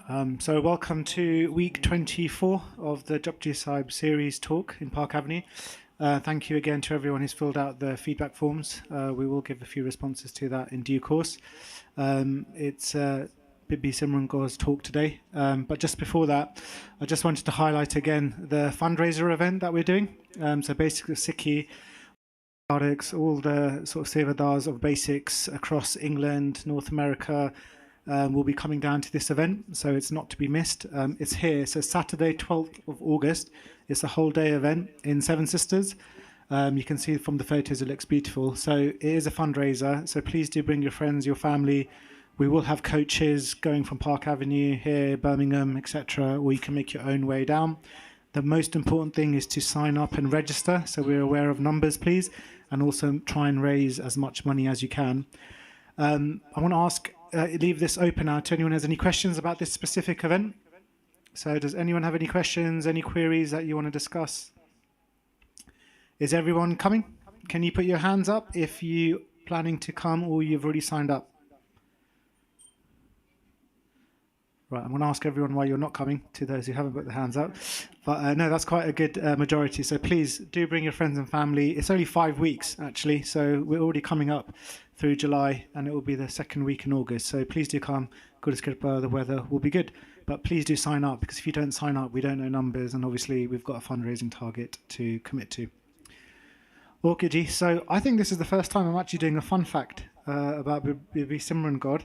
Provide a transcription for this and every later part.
So welcome to week 24 of the Japji Sahib series talk in Park Avenue. Thank you again to everyone who's filled out the feedback forms. We will give a few responses to that in due course. It's Bibi Simran Kaur's talk today. But just before that, I just wanted to highlight again the fundraiser event that we're doing. So basically Sikhi, all the sort of sevadars of basics across England, North America, will be coming down to this event, so it's not to be missed. It's here, so Saturday 12th of August. It's a whole day event in Seven Sisters. You can see from the photos it looks beautiful. So it is a fundraiser, so please do bring your friends, your family. We will have coaches going from Park Avenue here, Birmingham, etc., or you can make your own way down. The most important thing is to sign up and register, so we're aware of numbers, please, and also try and raise as much money as you can. I want to leave this open now to anyone who has any questions about this specific event. So does anyone have any questions, any queries that you want to discuss? Is everyone coming? Can you put your hands up if you're planning to come or you've already signed up? Right, I'm going to ask everyone why you're not coming, to those who haven't put their hands up. But no, that's quite a good majority. So please do bring your friends and family. It's only 5 weeks, actually, so we're already coming up through July, and it will be the second week in August. So please do come. Guru Kirpa, the weather will be good. But please do sign up, because if you don't sign up, we don't know numbers, and obviously we've got a fundraising target to commit to. Okay, Ji. So I think this is the first time I'm actually doing a fun fact about Bibi Simran God.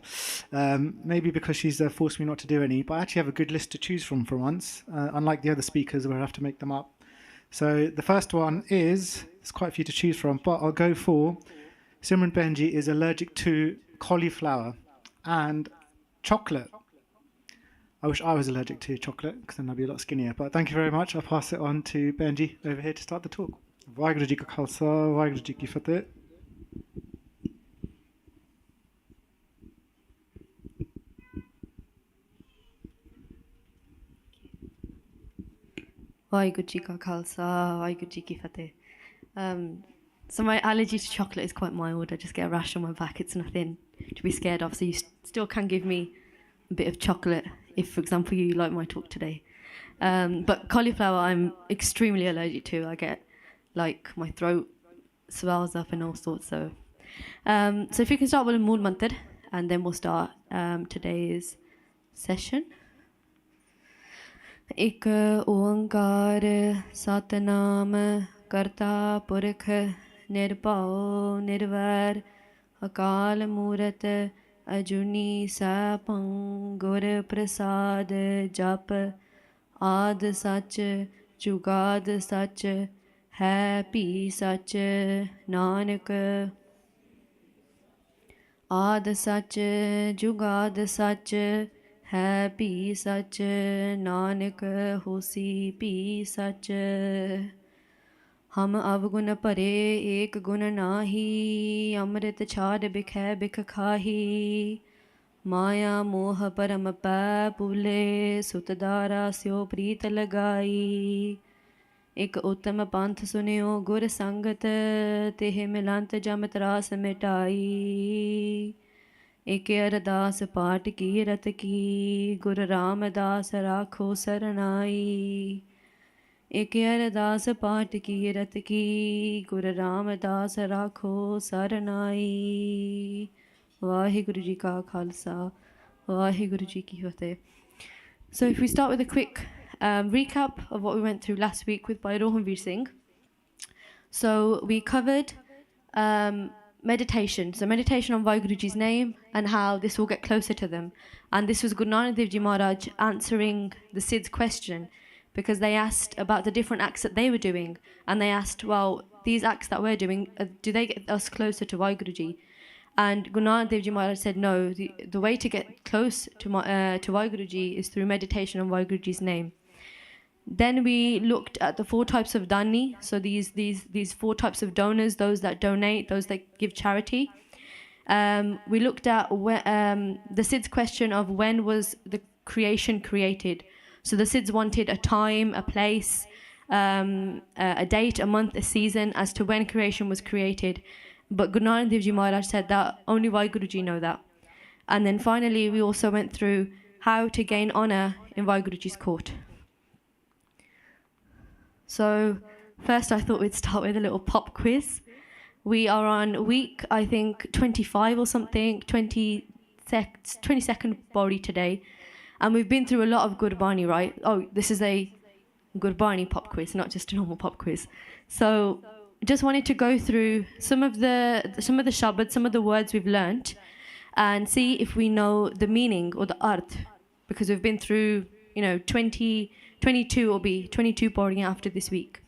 Maybe because she's forced me not to do any, but I actually have a good list to choose from for once, unlike the other speakers where I have to make them up. So the first one is, there's quite a few to choose from, but I'll go for Simran Benji is allergic to cauliflower and chocolate. I wish I was allergic to chocolate, because then I'd be a lot skinnier. But thank you very much. I'll pass it on to Benji over here to start the talk. WhyGuru Ji ka Khalsa, WhyGuru Ji ki Fateh. WhyGuru Ji ka Khalsa, WhyGuru Ji ki Fateh. So my allergy to chocolate is quite mild. I just get a rash on my back. It's nothing to be scared of. So you still can give me a bit of chocolate if, for example, you like my talk today. But cauliflower, I'm extremely allergic to. I get, like, my throat swells up and all sorts. So if you can start with a Mool Mantar, and then we'll start today's session. Ik oankar satnam karta purkh nirbhau nirvair akal moorat ajuni sapang gur prasad jap आद सच जुगाद सच है भी सच नानक आद सच जुगाद सच है भी सच नानक होसी भी सच हम अवगुण भरे एक गुण नाही अमृत छाड़ बिखै बिख खाही माया मोह परम पै भूले सुतदारा स्यो प्रीत लगाई एक उत्तम पंथ सुनियो गुर संगत तेह मिलंत जम त्रास मिटाई एक अरदास पाठ की रत की गुर रामदास राखो सरनाई एक अरदास पाठ की रत की गुर रामदास राखो Sarnaik WhyGuru Ji ka Khalsa, WhyGuru Ji ki Fateh. So if we start with a quick recap of what we went through last week with Bhai Rohanveer Singh. So we covered meditation. So meditation on WhyGuru Ji's name and how this will get closer to them. And this was Guru Nanak Dev Ji Maharaj answering the Sid's question, because they asked about the different acts that they were doing. And they asked, well, these acts that we're doing, do they get us closer to WhyGuru Ji? And Guru Nanak Dev Ji Maharaj said, no, the way to get close to WhyGuru Ji is through meditation on WhyGuru Ji's name. Then we looked at the 4 types of dani, so these 4 types of donors, those that donate, those that give charity. We looked at the Sid's question of when was the creation created. So the Sids wanted a time, a place, a date, a month, a season as to when creation was created. But Guru Nanak Dev Ji Maharaj said that only WhyGuru Ji know that. And then finally, we also went through how to gain honour in WhyGuruji's court. So first I thought we'd start with a little pop quiz. We are on week, I think, 25 or something, 22nd Bari today. And we've been through a lot of Gurbani, right? Oh, this is a Gurbani pop quiz, not just a normal pop quiz. So just wanted to go through some of the shabad, some of the words we've learnt, and see if we know the meaning or the arth, because we've been through, 22 will be 22 Bari after this week.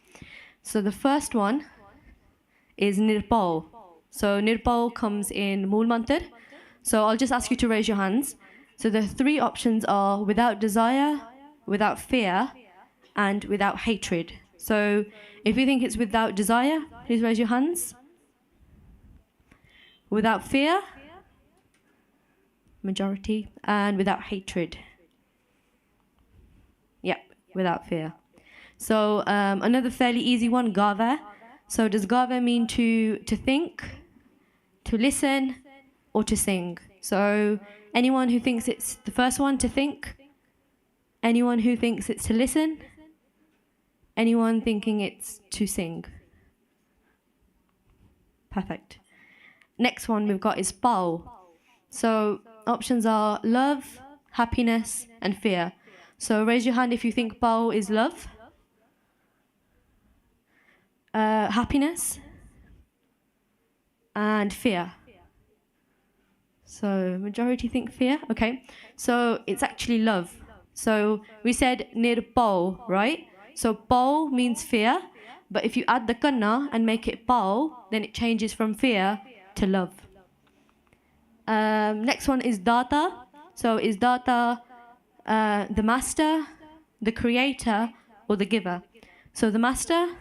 So the first one is Nirpal. So Nirpal comes in Mool Mantar. So I'll just ask you to raise your hands. So the three options are without desire, without fear, and without hatred. So if you think it's without desire, please raise your hands. Without fear, majority, and without hatred. Yep, without fear. So another fairly easy one, Gava. So does Gava mean to think, to listen, or to sing? So anyone who thinks it's the first one, to think? Anyone who thinks it's to listen? Anyone thinking it's to sing? Perfect. Next one we've got is Pao. So options are love, happiness, and fear. So raise your hand if you think Pao is love, happiness, and fear. So majority think fear. Okay. So it's actually love. So we said nir Pao, right? So Pao means fear, but if you add the kanna and make it Pao, then it changes from fear to love. Next one is Data. So is Data the master, the creator, or the giver? So the master,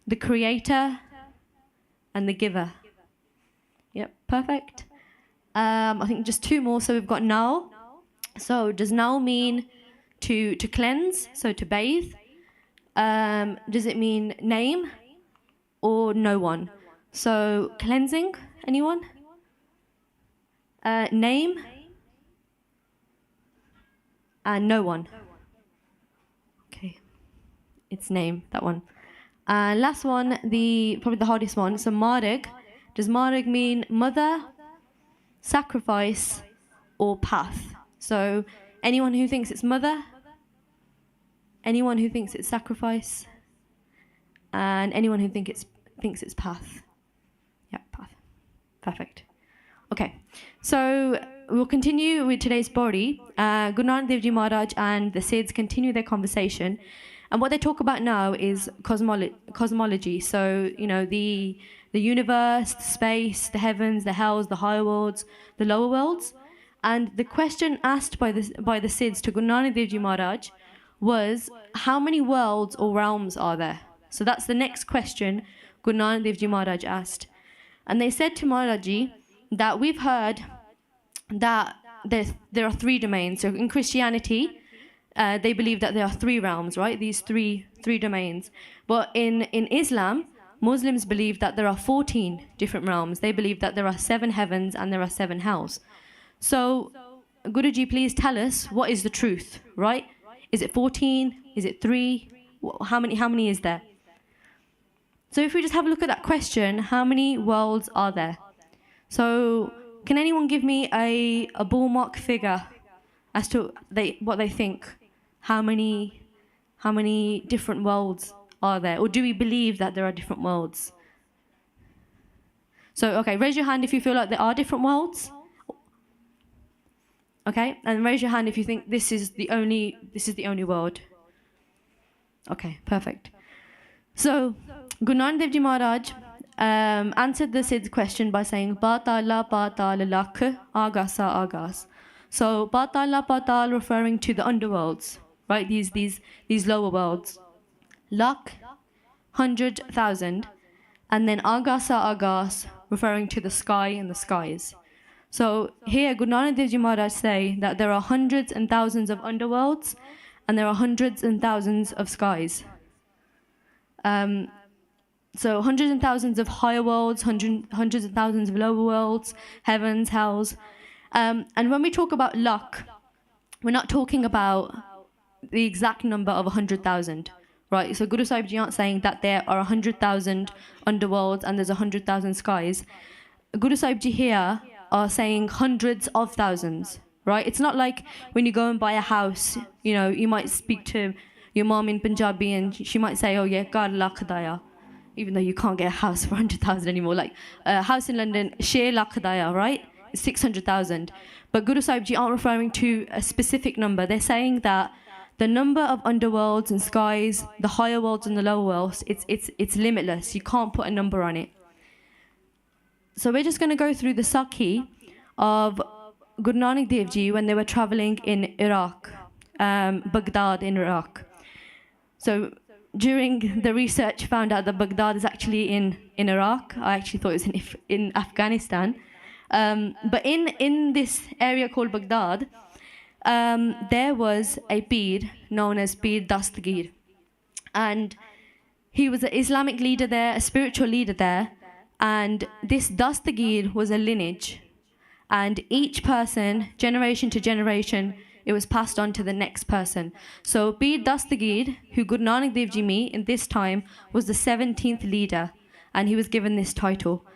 the creator, and the giver. Yep, perfect. I think just two more. So we've got now. So does now mean to cleanse, so to bathe? Does it mean name or no one? So cleansing, anyone? Name and no one. Okay, it's name, that one. Last one, probably the hardest one. So Mareg. Does Mareg mean mother, sacrifice, or path? So anyone who thinks it's mother, anyone who thinks it's sacrifice, and anyone who thinks it's path. Yeah, path. Perfect. Okay, so we'll continue with today's body. Guru Nanak Dev Ji Maharaj and the Siddhs continue their conversation, and what they talk about now is cosmology. So the universe, the space, the heavens, the hells, the higher worlds, the lower worlds. And the question asked by the Siddhs to Guru Nanak Dev Ji Maharaj was, how many worlds or realms are there? So that's the next question Guru Nanak Dev Ji Maharaj asked. And they said to Maharaj Ji that we've heard that there are three domains. So in Christianity, they believe that there are three realms, right? These three domains. But in Islam, Muslims believe that there are 14 different realms. They believe that there are 7 heavens and there are 7 hells. So, Guruji, please tell us, what is the truth, right? Is it 14? Is it 3? How many is there? So if we just have a look at that question, how many worlds are there? So can anyone give me a ballpark figure as to what they think? How many different worlds are there? Or do we believe that there are different worlds? So, okay, raise your hand if you feel like there are different worlds. Okay, and raise your hand if you think this is the only world. Okay, perfect. So, Guru Nanak Dev Ji Maharaj answered the Siddh's question by saying, Patala Patala Lakh Agasa Agas. So, Patala Patal referring to the underworlds, right? These lower worlds. Lakh, 100,000, and then Agasa Agas referring to the sky and the skies. So here Guru Nanak Dev Ji Maharaj say that there are hundreds and thousands of underworlds and there are hundreds and thousands of skies. So hundreds and thousands of higher worlds, hundreds and thousands of lower worlds, heavens, hells. And when we talk about luck, we're not talking about the exact number of 100,000, right? So Guru Sahib Ji aren't saying that there are 100,000 underworlds and there's 100,000 skies. Guru Sahib Ji here are saying hundreds of thousands, right? It's not like when you go and buy a house, you know, you might speak to your mom in Punjabi and she might say, oh yeah, God lakh daya, even though you can't get a house for 100,000 anymore. Like a house in London, share lakh daya, right? 600,000. But Guru Sahib Ji aren't referring to a specific number. They're saying that the number of underworlds and skies, the higher worlds and the lower worlds, it's limitless. You can't put a number on it. So we're just going to go through the Sakhi of Guru Nanak Dev Ji when they were traveling in Iraq, Baghdad in Iraq. So during the research, found out that Baghdad is actually in Iraq. I actually thought it was in Afghanistan. But in this area called Baghdad, there was a Pir known as Pir Dastgir. And he was an Islamic leader there, a spiritual leader there. And this Dastgir was a lineage. And each person, generation to generation, it was passed on to the next person. So Pir Dastgir, who Guru Nanak Dev Ji met in this time, was the 17th leader. And he was given this title.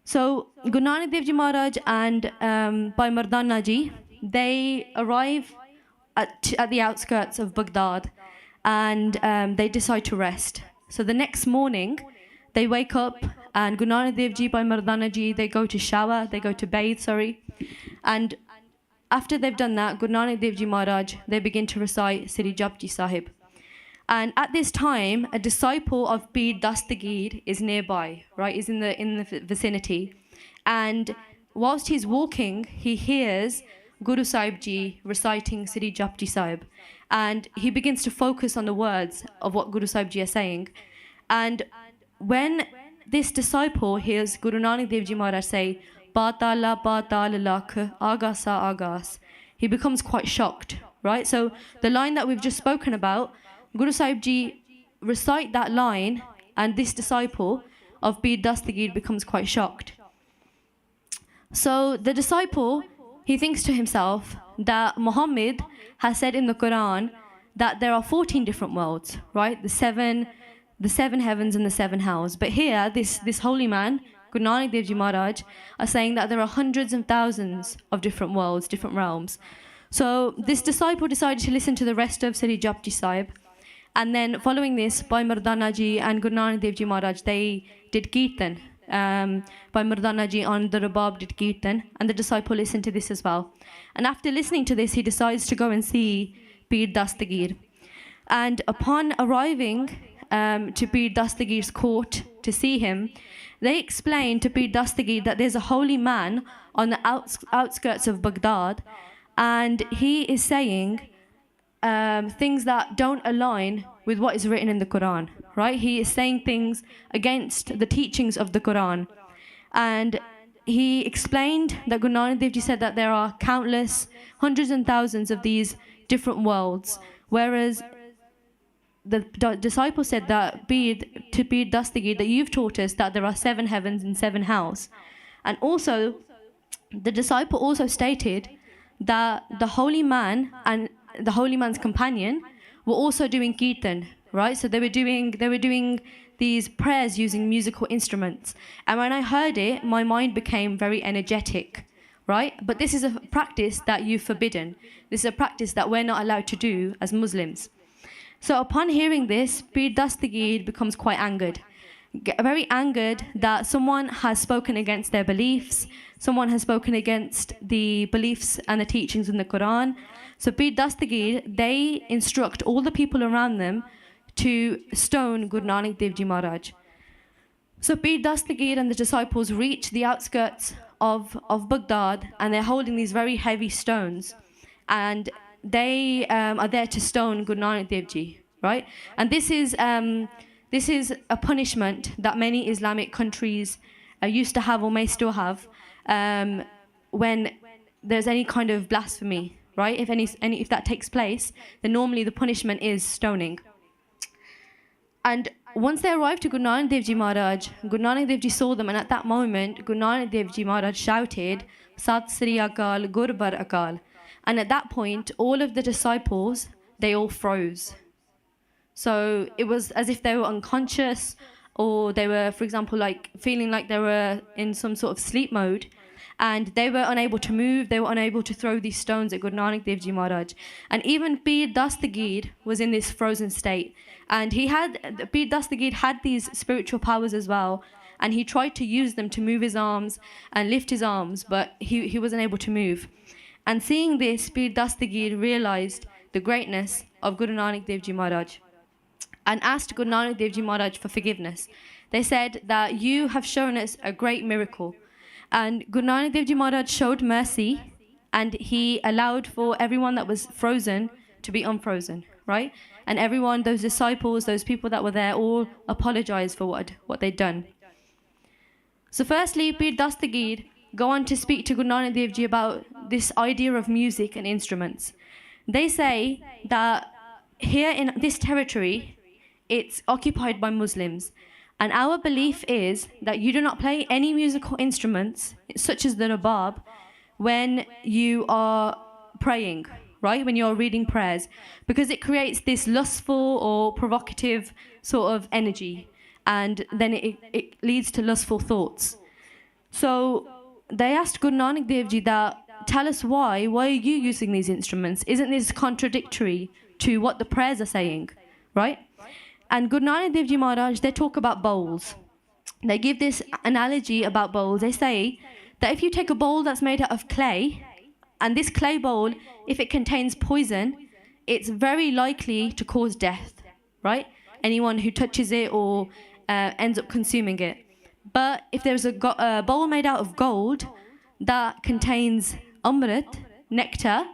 So Guru Nanak Dev Ji Maharaj and Bhai Mardana Ji, they arrive at the outskirts of Baghdad and they decide to rest. So the next morning, they wake up and Guru Nanak Dev Ji, Bhai Mardana Ji, they go to bathe. And after they've done that, Guru Nanak Dev Ji Maharaj, they begin to recite Sri Japji Sahib. And at this time, a disciple of Pir Dastgir is nearby, right? Is in the vicinity. And whilst he's walking, he hears Guru Sahib Ji reciting Sri Japji Sahib. And he begins to focus on the words of what Guru Sahib Ji are saying. And when this disciple hears Guru Nanak Dev Ji Maharaj say, Patala Patala Lakh Agasa Agas, he becomes quite shocked, right? So the line that we've just spoken about, Guru Sahib Ji recite that line and this disciple of Pir Dastgir becomes quite shocked. So the disciple, he thinks to himself that Muhammad has said in the Quran that there are 14 different worlds, right? The seven heavens and the 7 hells. But here, this holy man, Guru Nanak Dev Ji Maharaj, are saying that there are hundreds and thousands of different worlds, different realms. So this disciple decided to listen to the rest of Sri Japji Sahib. And then following this, Bhai Mardana Ji and Guru Nanak Dev Ji Maharaj, they did Kirtan. Bhai Mardana Ji on the Rabab did Kirtan, and the disciple listened to this as well. And after listening to this, he decides to go and see Pir Dastgir. And upon arriving to Pir Dastgir's court to see him, they explain to Pir Dastgir that there's a holy man on the outskirts of Baghdad, and he is saying things that don't align with what is written in the Quran, right? He is saying things against the teachings of the Quran. And he explained that Guru Nanak Dev Ji said that there are countless, hundreds and thousands of these different worlds, whereas the disciple said that to Pir Dastgir, that you've taught us that there are 7 heavens and 7 hells. And also, the disciple also stated that the holy man and the holy man's companion were also doing Kirtan, right? So they were doing these prayers using musical instruments. And when I heard it, my mind became very energetic, right? But this is a practice that you've forbidden. This is a practice that we're not allowed to do as Muslims. So upon hearing this, Pir Dastgir becomes quite angered. Very angered that someone has spoken against their beliefs, someone has spoken against the beliefs and the teachings in the Quran. So Pir Dastgir, they instruct all the people around them to stone Guru Nanak Dev Ji Maharaj. So Pir Dastgir and the disciples reach the outskirts of Baghdad, and they're holding these very heavy stones. And they are there to stone Guru Nanak Dev Ji, right? And this is a punishment that many Islamic countries used to have or may still have when there's any kind of blasphemy, right? If that takes place, then normally the punishment is stoning. And once they arrived to Guru Nanak Dev Ji Maharaj, Guru Nanak Dev Ji saw them, and at that moment, Guru Nanak Dev Ji Maharaj shouted, Sat Sri Akal, Gur Bar Akal. And at that point, all of the disciples, they all froze. So it was as if they were unconscious, or they were, for example, like feeling like they were in some sort of sleep mode, and they were unable to move, they were unable to throw these stones at Guru Nanak Dev Ji Maharaj. And even Pir Dastgir was in this frozen state. And Pir Dastgir had these spiritual powers as well, and he tried to use them to move his arms and lift his arms, but he wasn't able to move. And seeing this, Pir Dastgir realized the greatness of Guru Nanak Dev Ji Maharaj and asked Guru Nanak Dev Ji Maharaj for forgiveness. They said that you have shown us a great miracle. And Guru Nanak Dev Ji Maharaj showed mercy, and he allowed for everyone that was frozen to be unfrozen, right? And everyone, those disciples, those people that were there, all apologized for what they'd done. So firstly, Pir Dastgir go on to speak to Guru Nanak Dev Ji about this idea of music and instruments. They say that here in this territory, it's occupied by Muslims. And our belief is that you do not play any musical instruments, such as the rabab, when you are praying, right? When you're reading prayers, because it creates this lustful or provocative sort of energy, and then it leads to lustful thoughts. So they asked Guru Nanak Dev Ji that, tell us why are you using these instruments? Isn't this contradictory to what the prayers are saying, right? And Guru Nanak Dev Ji Maharaj, they talk about bowls. They give this analogy about bowls. They say that if you take a bowl that's made out of clay, and this clay bowl, if it contains poison, it's very likely to cause death, right? Anyone who touches it or ends up consuming it. But if there's a bowl made out of gold that contains amrit, nectar,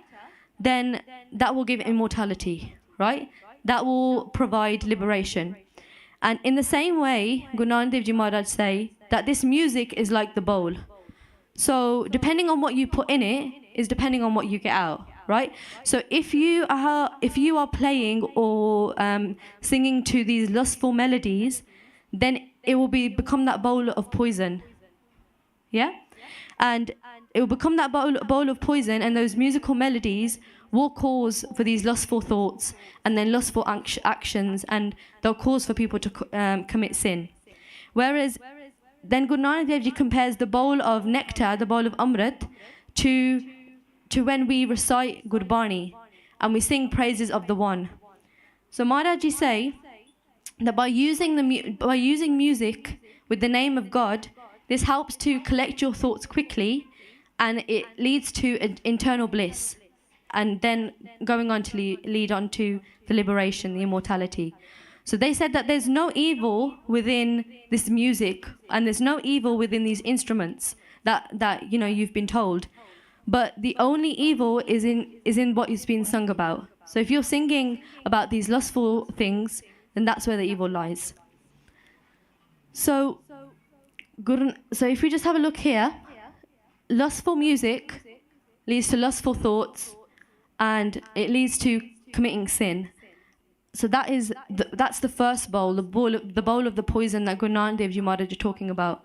then that will give immortality, right? That will provide liberation. And in the same way, Guru Nanak Dev Ji Maharaj say that this music is like the bowl. So depending on what you put in it is depending on what you get out, right? So if you are playing or singing to these lustful melodies, then it will become that bowl of poison. Yeah? And it will become that bowl of poison, and those musical melodies will cause for these lustful thoughts and then lustful actions, and they'll cause for people to commit sin. Whereas then Guru Nanak Dev Ji compares the bowl of nectar, the bowl of amrit, to when we recite Gurbani and we sing praises of the One. So Maharaj Ji say that by using music with the name of God, this helps to collect your thoughts quickly, and it leads to internal bliss, and then going on to lead on to the liberation, the immortality. So they said that there's no evil within this music, and there's no evil within these instruments that you've been told, but the only evil is in what is being sung about. So if you're singing about these lustful things, then that's where the evil lies. So if we just have a look here, lustful music leads to lustful thoughts, and it leads to committing sin. So that's the first bowl, the bowl of the poison that Guru Nanak Dev Ji Maharaj is talking about.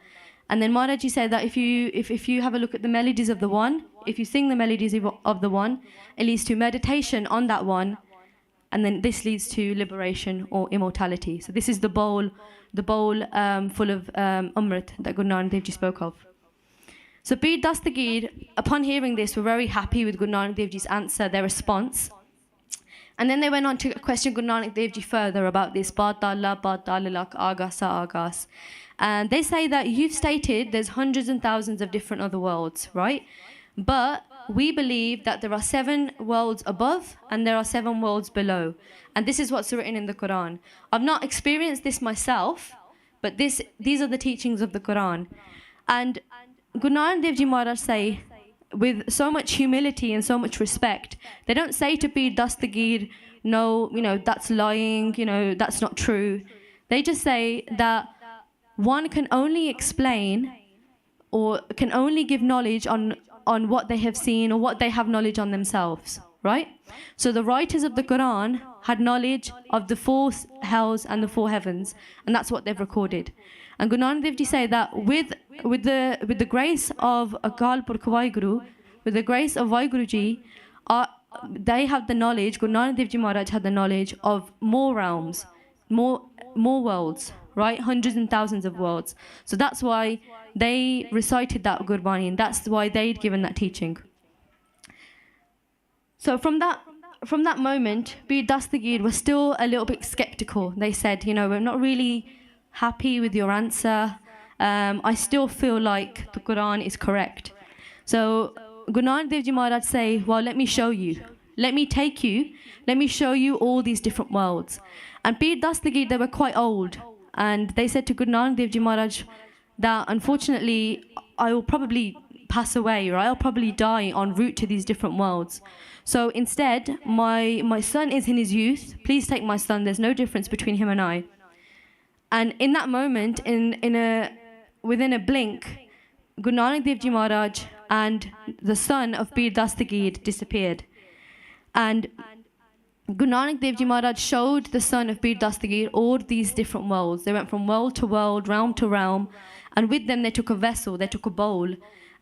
And then Maharaj Ji said that if you have a look at the melodies of the One, if you sing the melodies of the One, it leads to meditation on that One, and then this leads to liberation or immortality. So this is the bowl full of amrit that Guru Nanak Dev Ji spoke of. So Pir Dastgir, upon hearing this, were very happy with Guru Nanak Dev Ji's answer, their response. And then they went on to question Guru Nanak Dev Ji further about this Batala lak agasa agas. And they say that you've stated there's hundreds and thousands of different other worlds, right? But we believe that there are 7 worlds above and there are 7 worlds below. And this is what's written in the Quran. I've not experienced this myself, but these are the teachings of the Quran. And Guru Nanak Dev Ji Maharaj say, with so much humility and so much respect, they don't say to Pir Dastgir, no, that's lying, that's not true. They just say that one can only explain or can only give knowledge on what they have seen or what they have knowledge on themselves, right? So the writers of the Quran had knowledge of the 4 hells and the 4 heavens, and that's what they've recorded. And Guru Nanak Dev Ji say that with the grace of Akal Purkh WhyGuru, with the grace of WhyGuru Ji, they have the knowledge, Guru Nanak Dev Ji Maharaj had the knowledge of more realms, more worlds, right? Hundreds and thousands of worlds. So that's why they recited that Gurbani, and that's why they'd given that teaching. So from that moment, Pir Dastgir was still a little bit skeptical. They said, we're not really happy with your answer. I still feel like the Quran is correct. So Guru Nanak Dev Ji Maharaj say, well, let me show you. Let me take you. Let me show you all these different worlds. And Pir Dastgir, they were quite old. And they said to Guru Nanak Dev Ji Maharaj that, unfortunately, I will probably pass away, or I'll probably die en route to these different worlds. So instead, my son is in his youth. Please take my son. There's no difference between him and I. And in that moment, within a blink, Guru Nanak Dev Ji Maharaj and the son of Pir Dastgir disappeared. And Guru Nanak Dev Ji Maharaj showed the son of Pir Dastgir all these different worlds. They went from world to world, realm to realm, and with them they took a vessel, they took a bowl.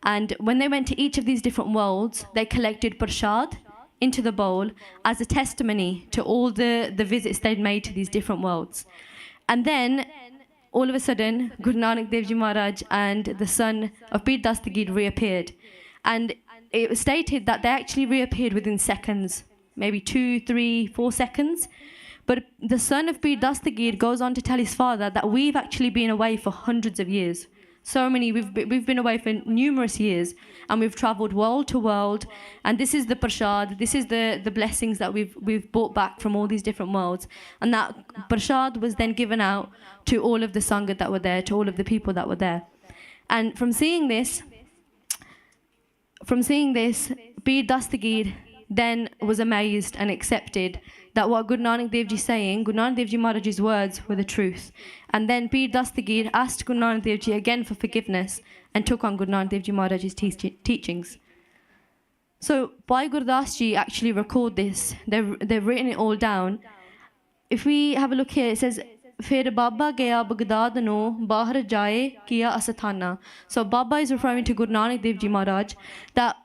And when they went to each of these different worlds, they collected Parchar into the bowl as a testimony to all the visits they'd made to these different worlds. And then, all of a sudden, Guru Nanak Dev Ji Maharaj and the son of Pir Dastgir reappeared. And it was stated that they actually reappeared within seconds, maybe 2, 3, 4 seconds. But the son of Pir Dastgir goes on to tell his father that we've actually been away for hundreds of years. We've been away for numerous years, and we've travelled world to world, and this is the Parchar, this is the blessings that we've brought back from all these different worlds. And that Parchar was then given out to all of the Sangat that were there, to all of the people that were there. And from seeing this, Pir Dastgir then was amazed and accepted that what Guru Nanak Dev Ji saying, Guru Nanak Dev Ji Maharaj's words were the truth. And then Pir Dastgir asked Guru Nanak Dev Ji again for forgiveness and took on Guru Nanak Dev Ji Maharaj's teachings. So Bhai Gurdas Ji actually record this. They've written it all down. If we have a look here, it says, Fir Baba gaya Baghdad no bahar jaye kiya asthana. So Baba is referring to Guru Nanak Dev Ji Maharaj, that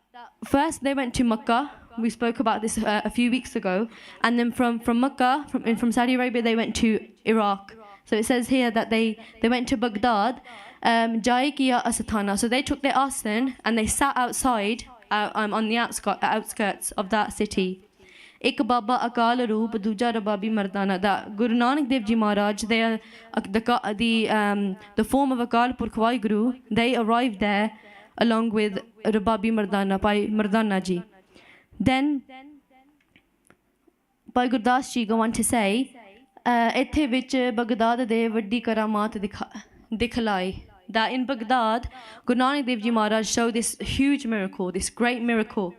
first they went to Makkah. We spoke about this a few weeks ago. And then from Makkah, from Saudi Arabia, they went to Iraq. So it says here that they went to Baghdad, Jai Kiya Asthana. So they took their asan and they sat outside on the outskirts of that city. Ek Baba Akal Roop, Duja Rababi Mardana. That Guru Nanak Dev Ji Maharaj, they are the form of Akal Purkh WhyGuru. They arrived there along with Rababi Mardana, by Mardana Ji. Then, Bhai Gurdas Ji go on to say, Ethe vich Baghdad de vaddi karamat dikhlai. That in Baghdad, Guru Nanak Dev Ji Maharaj showed this huge miracle, this great miracle.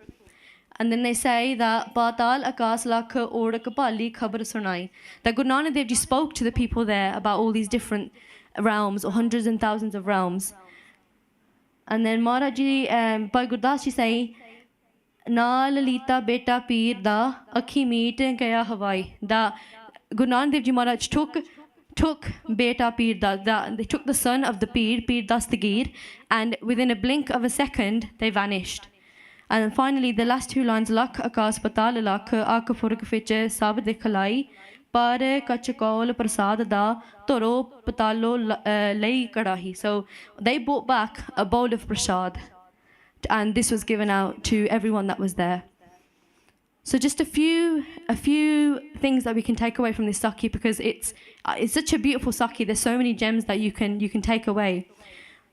And then they say that Patal Akas Lakh Odak Pali Khabar Sunai. That Guru Nanak Dev Ji spoke to the people there about all these different realms, or hundreds and thousands of realms. And then Maharaj Ji, Bhai Gurdas Ji say, Na Lalita Beta Pir da Akhi Meet Kaya Hawaii. That Guru Nanak Dev Ji Maharaj took Beta Pir da, they took the son of the Pir Dastgir, and within a blink of a second, they vanished. And then finally, the last two lines, Lakh Akas Patal Lakh Akafurk Fiche Sab Dikhalai, Pare Kachakol Prasad da Toro Patalo Lei Kadahi. So they brought back a bowl of prasad, and this was given out to everyone that was there. So just a few things that we can take away from this Sakhi, because it's such a beautiful Sakhi. There's so many gems that you can take away.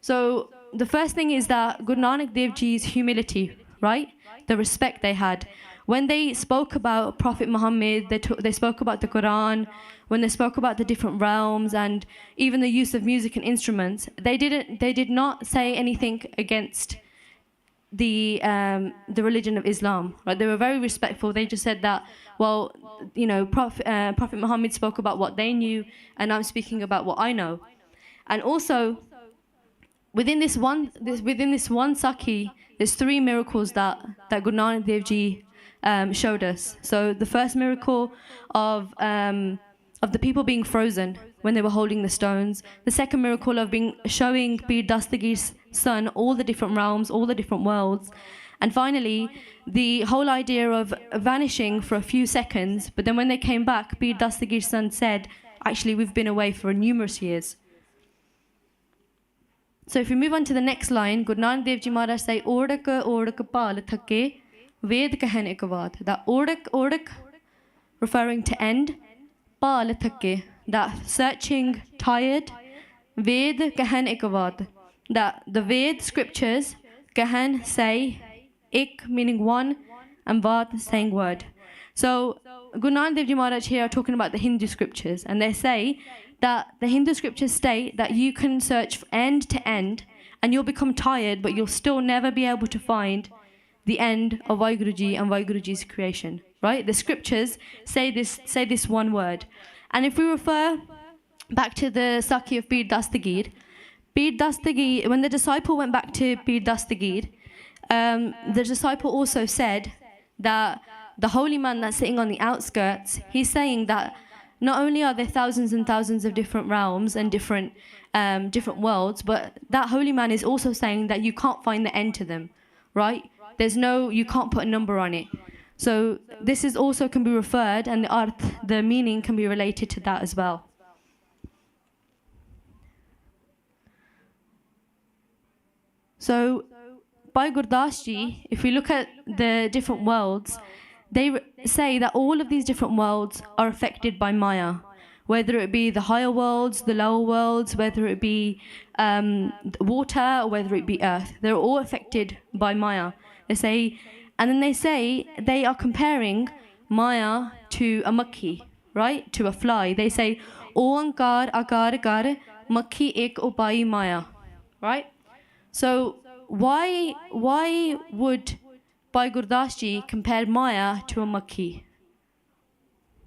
So the first thing is that Guru Nanak Dev Ji's humility, right? The respect they had. When they spoke about Prophet Muhammad, they spoke about the Quran. When they spoke about the different realms and even the use of music and instruments, they did not say anything against the religion of Islam, right? They were very respectful. They just said that, well, Prophet Muhammad spoke about what they knew, and I'm speaking about what I know. And also, within this one Sakhi, there's 3 miracles that Guru Nanak Dev Ji showed us. So the first miracle of the people being frozen when they were holding the stones. The second miracle of showing Pir Dastgir's son all the different realms, all the different worlds. And finally, the whole idea of vanishing for a few seconds, but then when they came back, Pir Dastgir's son said, actually, we've been away for numerous years. So if we move on to the next line, Guru Nanak Dev Ji Maharaj say, Odak pal thake, Ved kahen ekavad. That odak, referring to end, pal thake, that searching, tired, Ved kahen ekavad. That the Ved scriptures, kahan say, ik meaning one, and vad saying word. So Guru Nanak Dev Ji Maharaj here are talking about the Hindu scriptures, and they say that the Hindu scriptures state that you can search end to end and you'll become tired, but you'll still never be able to find the end of WhyGuru and WhyGuru's creation, right? The scriptures say this one word. And if we refer back to the Sakhi of Pir Dastgir, when the disciple went back to Pir Dastgir, the disciple also said that the holy man that's sitting on the outskirts, he's saying that not only are there thousands and thousands of different realms and different worlds, but that holy man is also saying that you can't find the end to them, right? You can't put a number on it. So this is also can be referred, and the meaning can be related to that as well. So by Gurdas Ji, if we look at the different worlds, they say that all of these different worlds are affected by Maya, whether it be the higher worlds, the lower worlds, whether it be water, or whether it be earth. They're all affected by Maya. They say, and then they say they are comparing Maya to a makhi, right? To a fly. They say, O ankar akar kar makhi ek upai Maya, right? So why would Bhai Gurdas Ji compare Maya to a makhi?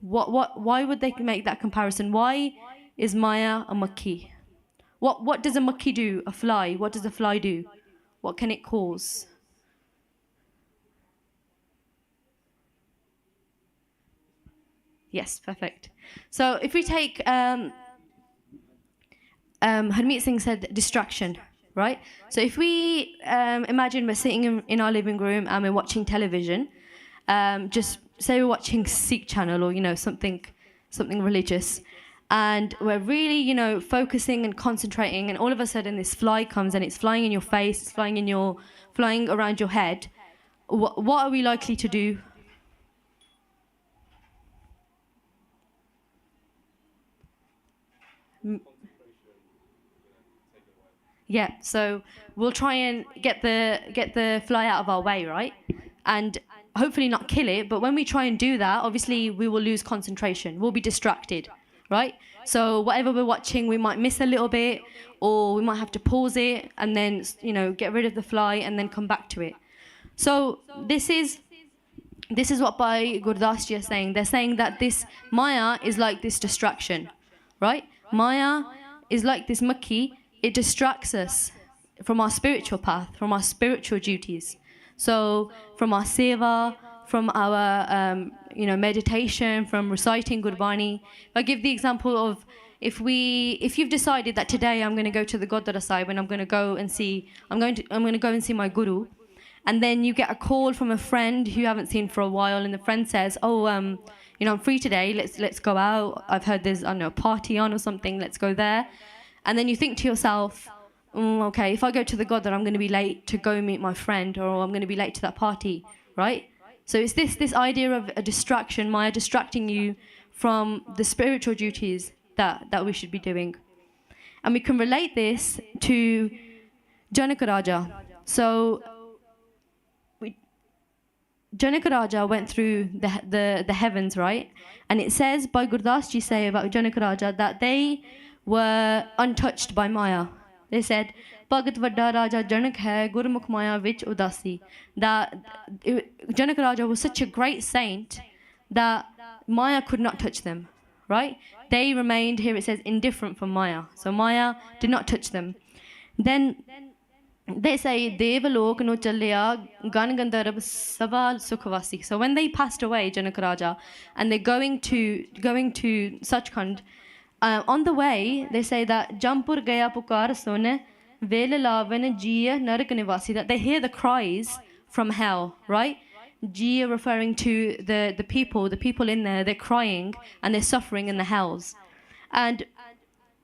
Why would they make that comparison? Why is Maya a makhi? What does a makhi do? A fly. What does a fly do? What can it cause? Yes, perfect. So if we take Harmeet Singh said distraction, right? So if we imagine we're sitting in our living room and we're watching television, just say we're watching Sikh channel or something religious, and we're really focusing and concentrating, and all of a sudden this fly comes and it's flying in your face, it's flying around your head. What are we likely to do? Yeah, so we'll try and get the fly out of our way, right? And hopefully not kill it, but when we try and do that, obviously we will lose concentration. We'll be distracted, right? So whatever we're watching, we might miss a little bit, or we might have to pause it and then, get rid of the fly and then come back to it. So this is what Bhai Gurdas Ji are saying. They're saying that this Maya is like this distraction, right? Maya is like this makhi. It distracts us from our spiritual path, from our spiritual duties. So from our seva, from our meditation, from reciting Gurbani. If I give the example of if you've decided that today I'm going to go to the Gurdwara Sahib and I'm going to go and see my Guru, and then you get a call from a friend who you haven't seen for a while, and the friend says, I'm free today, let's go out, I've heard there's a party on or something, let's go there. And then you think to yourself, okay, if I go to the Gurdwara, I'm going to be late to go meet my friend, or I'm going to be late to that party, right? So it's this idea of a distraction, Maya distracting you from the spiritual duties that we should be doing. And we can relate this to Janaka Raja. So Janaka Raja went through the heavens, right? And it says, by Gurdas Ji say about Janaka Raja, that they were untouched by Maya. They said, Bhagat Vadda Raja Janak hai, Gurmukh Maya vich udasi. That Janaka Raja was such a great saint that Maya could not touch them, right? They remained, here it says, indifferent from Maya. So Maya did not touch them. Then they say, Devalok no chalya gan gandharv sabal sukhvasi. So when they passed away, Janaka Raja, and they're going to Sachkhand, on the way, they say that Jampur gaya pukar sone vela lavan jiya narak nivasi, that they hear the cries from hell, right? Ji are referring to the people in there, they're crying and they're suffering in the hells. And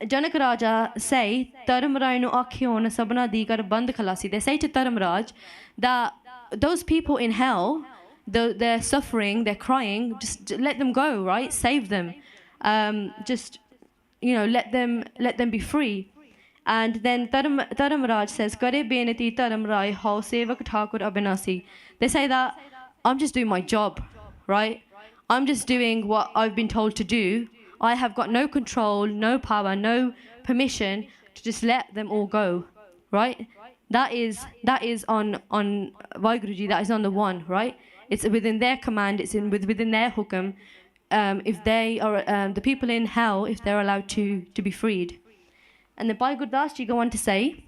Janak Raja say, Dharamraj nu akhion sabna digar band khalasi. They say to Dharamraj that those people in hell, they're suffering, they're crying, just let them go, right? Save them. Just, let them be free. And then Dharamraj says, Kare benati Dharamraj hau sevak thakur abinasi. They say that I'm just doing my job, right? I'm just doing what I've been told to do. I have got no control, no power, no permission to just let them all go, right? That is on WhyGuru Ji, that is on the one, right? It's within their command, it's within their hukum. If they are the people in hell, if they're allowed to be freed. And then Bhai Gurdas Ji go on to say,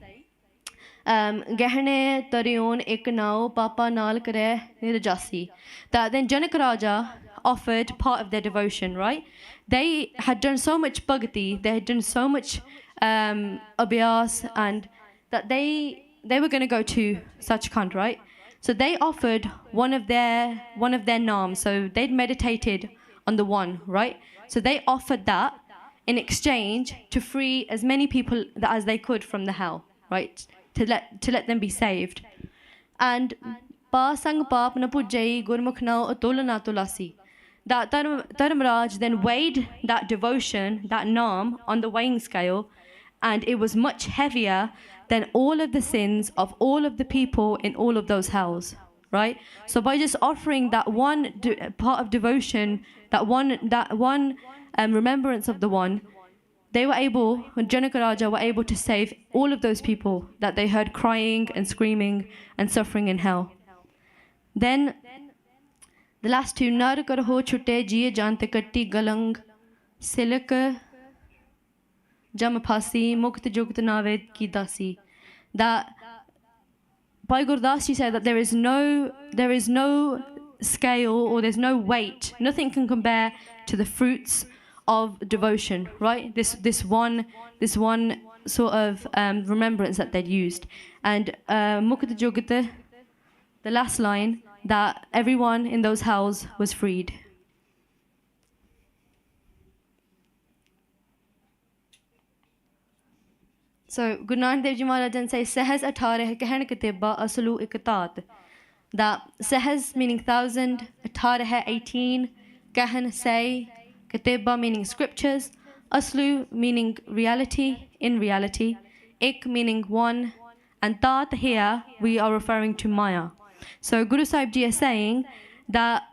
Gehne Tarion Eknao Papa Nal Kare Nirajasi. That then Janak Raja offered part of their devotion, right? They had done so much bhakti, they had done so much abhyas, and that they were going to go to Sachkhand, right? So they offered one of their naams. So they'd meditated on the one, right? So they offered that in exchange to free as many people as they could from the hell, right? To let them be saved. And Pa Sang Pap na Pujjai Gurmukh na Atulana Tulasi. That Dharamraj then weighed that devotion, that naam, on the weighing scale, and it was much heavier than all of the sins of all of the people in all of those hells, right? So by just offering that one part of devotion, that one remembrance of the one, they were able, Janak Raja were able to save all of those people that they heard crying and screaming and suffering in hell. Then the last two, Nar kar ho chute jiye jante katti galang silak jam phasi mukt jugt naved ki dasi. That Bhai Gurdas Ji said that there is no scale, or there's no weight, nothing can compare to the fruits of devotion, right? This one sort of remembrance that they'd used. And Mukt Jogata, the last line, that everyone in those hells was freed. So Guru Nanak Dev Ji Maharaj then says, Sahaz Athare Kahan Kateba Asulu Ikatat. That Sahaz meaning 1,000, Athare 18, Kahan say, Kateba meaning scriptures, Aslu meaning reality, in reality, Ik meaning one, and Tat here we are referring to Maya. So Guru Sahib Ji is saying that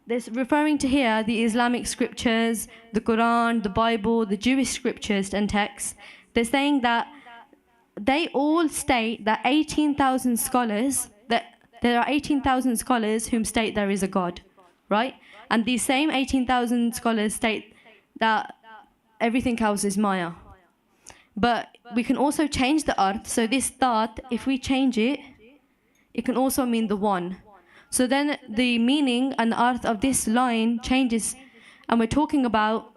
this referring to here the Islamic scriptures, the Quran, the Bible, the Jewish scriptures and texts. They're saying that they all state that 18,000 scholars, that there are 18,000 scholars whom state there is a God, right? And these same 18,000 scholars state that everything else is Maya. But we can also change the arth. So this thought, if we change it, it can also mean the one. So then the meaning and the arth of this line changes, and we're talking about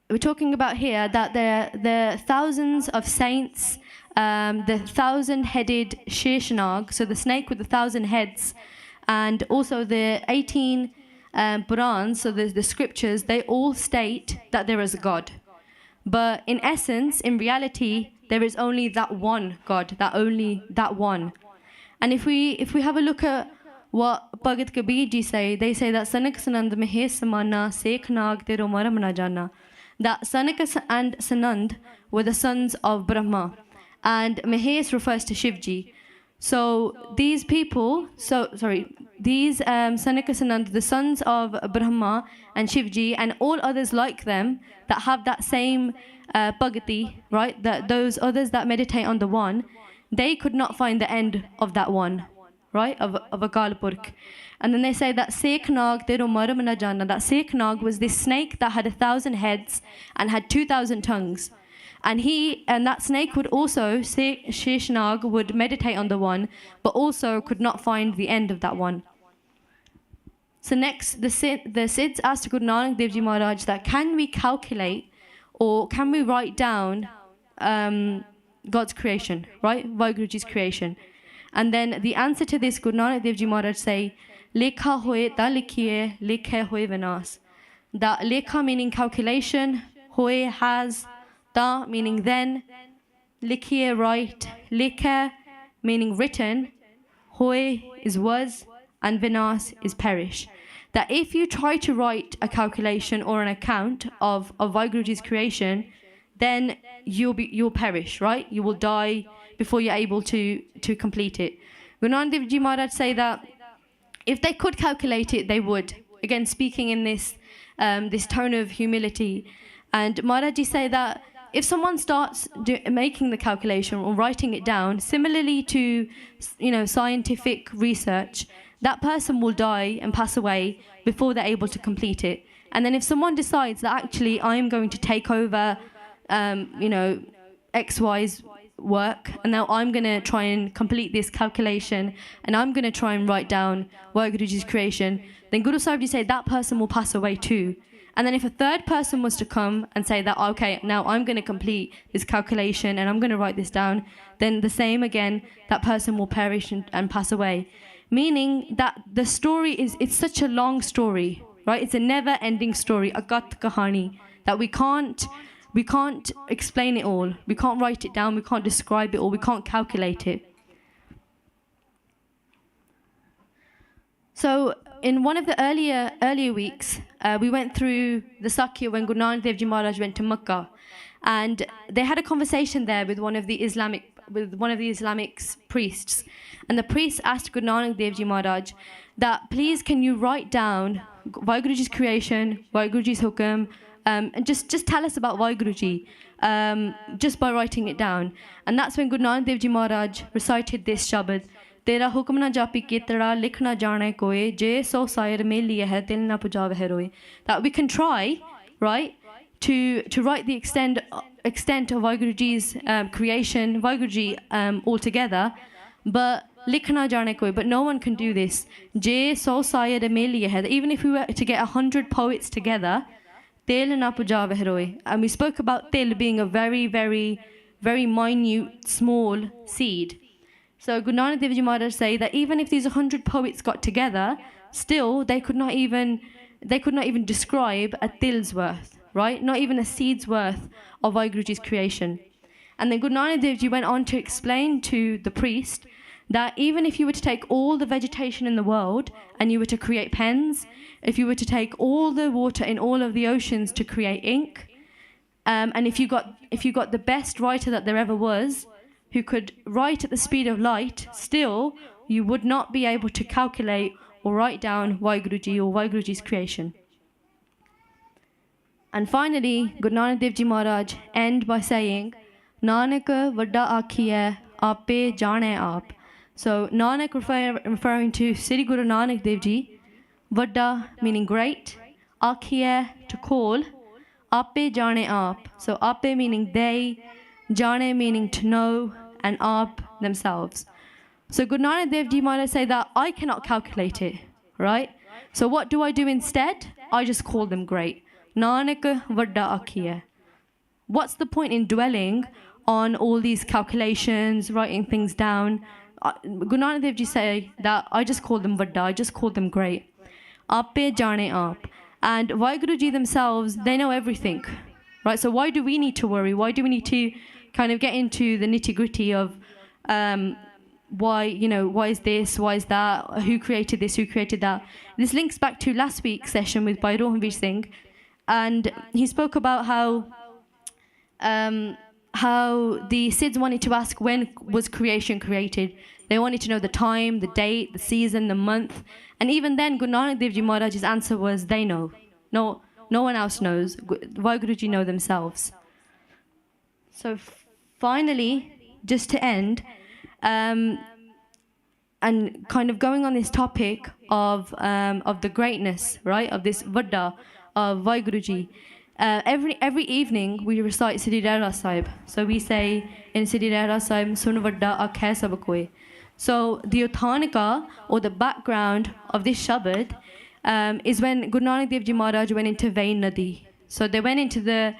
here that there are thousands of saints, the 1,000-headed Sheshanag, so the snake with the 1,000 heads, and also the 18 Purans, so the scriptures, they all state that there is a God. But in essence, in reality, there is only that one God, that one. And if we have a look at what Bhagat Kabir Ji say, they say that Sanak Sanand Mehe Samana Sekh Nag Tero Maram Jana. That Sanak and Sanand were the sons of Brahma, and Mahesh refers to Shivji. So these people, these Sanaka Sanand, the sons of Brahma and Shivji, and all others like them that have that same bhakti, right? That those others that meditate on the one, they could not find the end of that one, right? Of Akal Purkh. And then they say that Sekh Nag Tero Maram na Jana, that Sekh Nag was this snake that had 1,000 heads and had 2,000 tongues. And that snake would also, Sheshnag would meditate on the one, but also could not find the end of that one. So next, the Sidhs asked Guru Nanak Dev Ji Maharaj that can we calculate or can we write down God's creation, right? WhyGuru Ji's creation. And then the answer to this, Guru Nanak Dev Ji Maharaj say, Lekha hoye ta likhiye, lekhe hoye vinas. That lekha meaning calculation, hoye has, ta meaning then, likhiye write, lekhe meaning written, hoye is was, and vinas is perish. That if you try to write a calculation or an account of WhyGuruji's creation, then you'll perish, right? You will die before you're able to complete it. Guru Nanak Dev Ji Maharaj say that if they could calculate it, they would. Again, speaking in this tone of humility. And Maharaji say that if someone starts making the calculation or writing it down, similarly to scientific research, that person will die and pass away before they're able to complete it. And then if someone decides that actually I'm going to take over, XY's work, and now I'm going to try and complete this calculation, and I'm going to try and write down WhyGuruji's creation, then Guru Sahib Ji say that person will pass away too. And then if a third person was to come and say that, okay, now I'm going to complete this calculation and I'm going to write this down, then the same again, that person will perish and pass away. Meaning that the story it's such a long story, right? It's a never-ending story, agat kahani, that we can't explain it all. We can't write it down, we can't describe it all, we can't calculate it. So in one of the earlier weeks, we went through the Sakya when Guru Nanak Dev Ji Maharaj went to Makkah, and they had a conversation there with one of the Islamic priests, and the priest asked Guru Nanak Dev Ji Maharaj that please can you write down WhyGuruji's creation, WhyGuruji's hukam, and just tell us about WhyGuruji, just by writing it down. And that's when Guru Nanak Dev Ji Maharaj recited this shabad, Tera hukm na japi kitara likhna jane koe, je so sair mein liya hai til na pujav hai roe. That we can try, right, to write the extent of WhyGuruji's creation, WhyGuruji altogether, but likhna jane koe, but no one can do this. Je so sair mein liya hai. Even if we were to get 100 poets together, til na pujav hai roe. And we spoke about til being a very, very, very minute, small seed. So Guru Nanak Dev Ji Maharaj say that even if these 100 poets got together, still they could not even describe a til's worth, right? Not even a seed's worth of WhyGuruji's creation. And then Guru Nanak Dev Ji went on to explain to the priest that even if you were to take all the vegetation in the world and you were to create pens, if you were to take all the water in all of the oceans to create ink, and if you got the best writer that there ever was, who could write at the speed of light, still you would not be able to calculate or write down WhyGuruji or WhyGuruji's creation. And finally, Guru Nanak Dev Ji Maharaj end by saying, Nanak vadda akhiye ape jane aap. So Nanak referring to Sri Guru Nanak Dev Ji, vadda meaning great, akhiye to call, ape jane aap. So ape meaning they, jane meaning to know, and aap themselves. So Guru Nanak Dev Ji Maharaj say that I cannot calculate it, right? So what do I do instead? I just call them great. Nanak vadda akhiye. What's the point in dwelling on all these calculations, writing things down? Guru Nanak Dev Ji say that I just call them vadda, I just call them great. Ape jane aap. And WhyGuruji themselves, they know everything, right? So why do we need to worry? Why do we need to kind of get into the nitty-gritty of why is this, why is that, who created this, who created that? This links back to last week's session with Bhai Rohanveer Singh, and he spoke about how the Sids wanted to ask when was creation created. They wanted to know the time, the date, the season, the month, and even then Guru Nanak Dev Ji Maharaj's answer was they know. No one else knows. WhyGuruji know themselves. So finally, just to end, and kind of going on this topic of the greatness, right, of this vadda of WhyGuruji, every evening we recite Siddhi Rehra Sahib. So we say in Siddhi Rehra Sahib, Sun vadda akhai sab koi. So the Uthanika, or the background of this shabad, is when Guru Nanak Dev Ji Maharaj went into Vai Nadi. So they went into the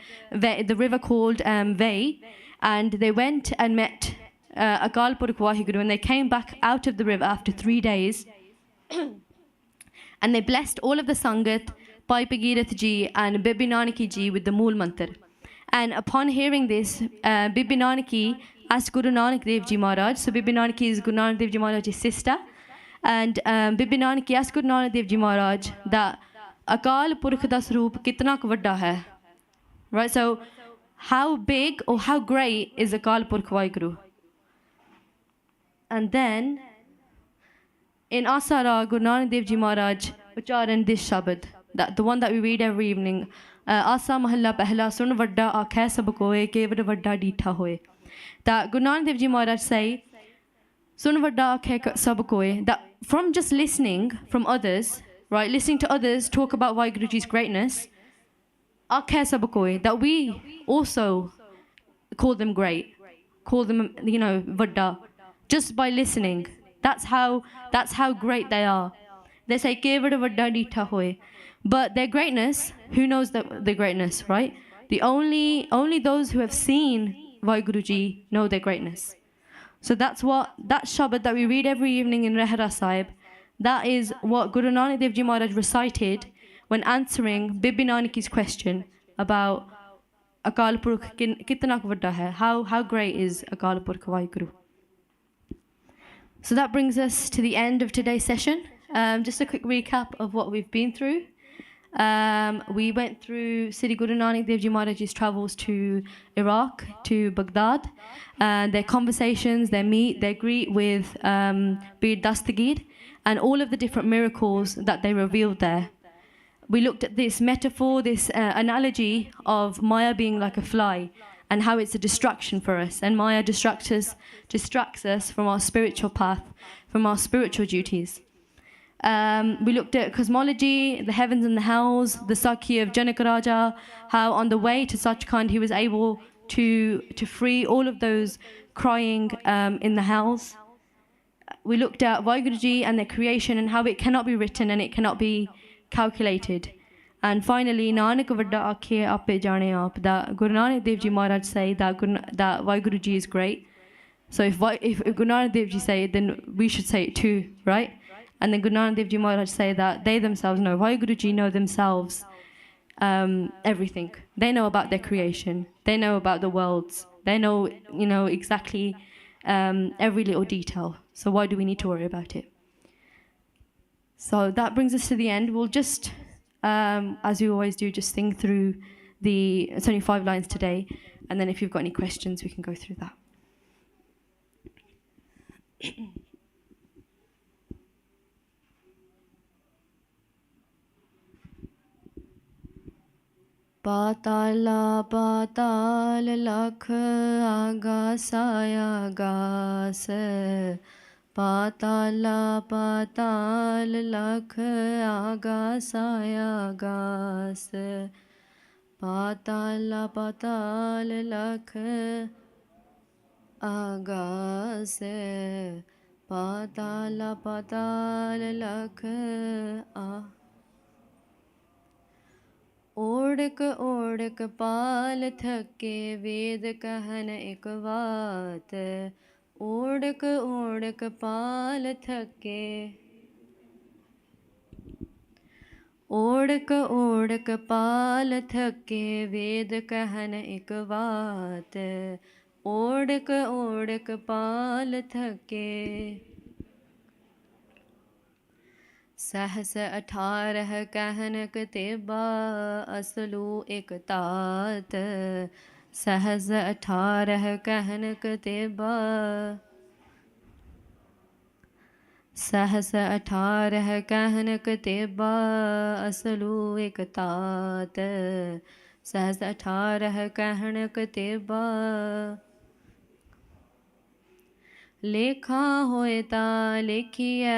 river called Vai, and they went and met Akal Purkh WhyGuru, and they came back out of the river after 3 days. And they blessed all of the Sangat, Bhai Bhagirath Ji and Bibi Nanaki Ji with the Mool Mantar. And upon hearing this, Bibi Nanaki asked Guru Nanak Dev Ji Maharaj. So Bibi Nanaki is Guru Nanak Dev Ji Maharaj's sister. And Bibi Nanaki asked Guru Nanak Dev Ji Maharaj that Akal Purkh da Swaroop kitna ku vadda hai. Right, so how big or how great is Akal Purkh WhyGuru? And then in Asara, Guru Nanak Dev Ji Maharaj ucharan this Shabad, that the one that we read every evening. Asa mahalla pehla sun vadda aakhe sab koe kevad vadda deetha hoye. That Guru Nanak Dev Ji Maharaj say, sun vadda aakhe sab koe, that from just listening from others, right, listening to others talk about WhyGuruji's greatness, aakhe sab koe, that we also call them great, call them, vadda, just by listening. That's how great they are. They say kevad vadda deetha hoye. But their greatness, who knows their greatness, right? Only those who have seen WhyGuruji know their greatness. So that Shabad that we read every evening in Rehra Sahib, that is what Guru Nanak Dev Ji Maharaj recited when answering Bibi Nanaki's question about Akal Purkh kitna vadda hai, how great is Akal Purkh WhyGuru. So that brings us to the end of today's session. Just a quick recap of what we've been through. We went through Sri Guru Nanak Dev Ji Maharaj's travels to Iraq, to Baghdad, their conversations, their meet, their greet with Pir Dastgir, and all of the different miracles that they revealed there. We looked at this metaphor, this analogy of Maya being like a fly, and how it's a distraction for us, and Maya distracts us from our spiritual path, from our spiritual duties. We looked at cosmology, the heavens and the hells, the Sakhi of Janak Raja, how on the way to Sachkhand he was able to free all of those crying in the hells. We looked at WhyGuruji and their creation and how it cannot be written and it cannot be calculated. And finally, Nanak vadda aakhe ape jane aap, that Guru Nanak Dev Ji Maharaj say that WhyGuruji is great. So if Guru Nanak Dev Ji say it, then we should say it too, right? And then Guru Nanak Dev Ji Maharaj say that they themselves know, WhyGuruji know themselves everything. They know about their creation. They know about the worlds. They know, exactly every little detail. So why do we need to worry about it? So that brings us to the end. We'll just, as we always do, just sing through it's only 5 lines today. And then if you've got any questions, we can go through that. Patala patal lakh agasaya gas. Patala patal lakh agasaya gas. Patala patal lakh agas. Patala patal lakh ओढ़क ओढ़क पाल थके वेद कहन एक बात ओढ़क ओढ़क पाल थके ओढ़क ओढ़क पाल थके वेद कहन एक बात ओढ़क ओढ़क पाल थके सहस 18 कहन कतेबा असलू एक तात सहस 18 कहन कतेबा सहस 18 कहन कतेबा असलू एक तात सहस 18 कहन कतेबा लेखा होए ता लेखिया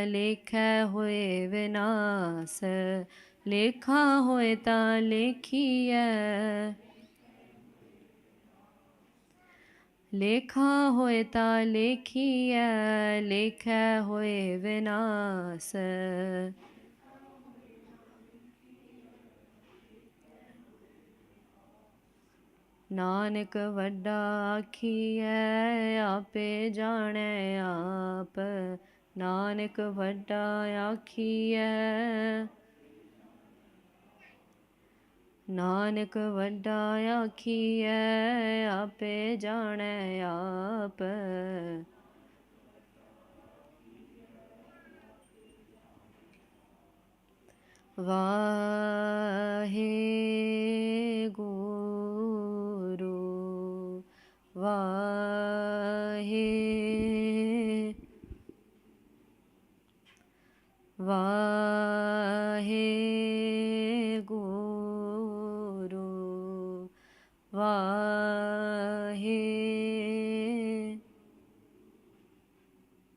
लेखा होए विनाश लेखा होए ता लेखिया लेखा होए ता लेखिया लेखा होए विनाश नानक वड्डा आखिए आपे जाने आप नानक वड्डा आखिए नानक वड्डा आखिए आपे जाने आप वाहे गुरु वाहे वाहे गुरु वाहे वाहे गुरु वाहे गुरु वाहे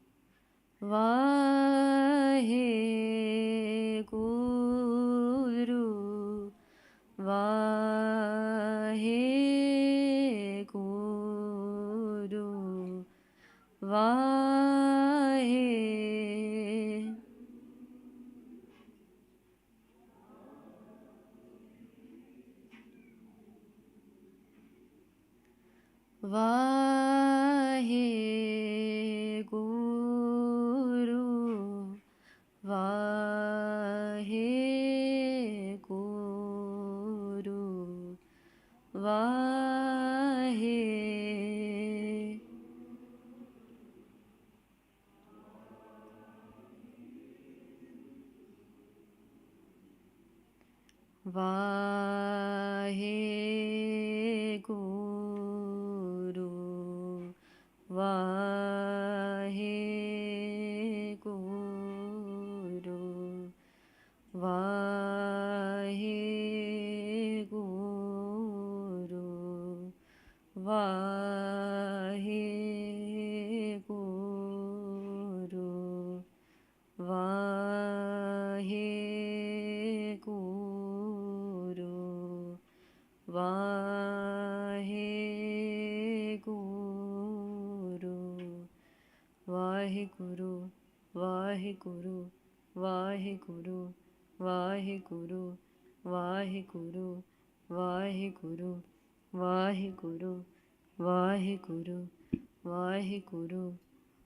वाहे गुरु वाहे गुरु वाहे वाहे गुरु वाहे गुरु वाहे गुरु वाहे गुरु वाहे गुरु वाहे गुरु वाहेगुरु वाहेगुरु वाहेगुरु वाहेगुरु वाहेगुरु वाहेगुरु वाहेगुरु वाहेगुरु वाहेगुरु वाहेगुरु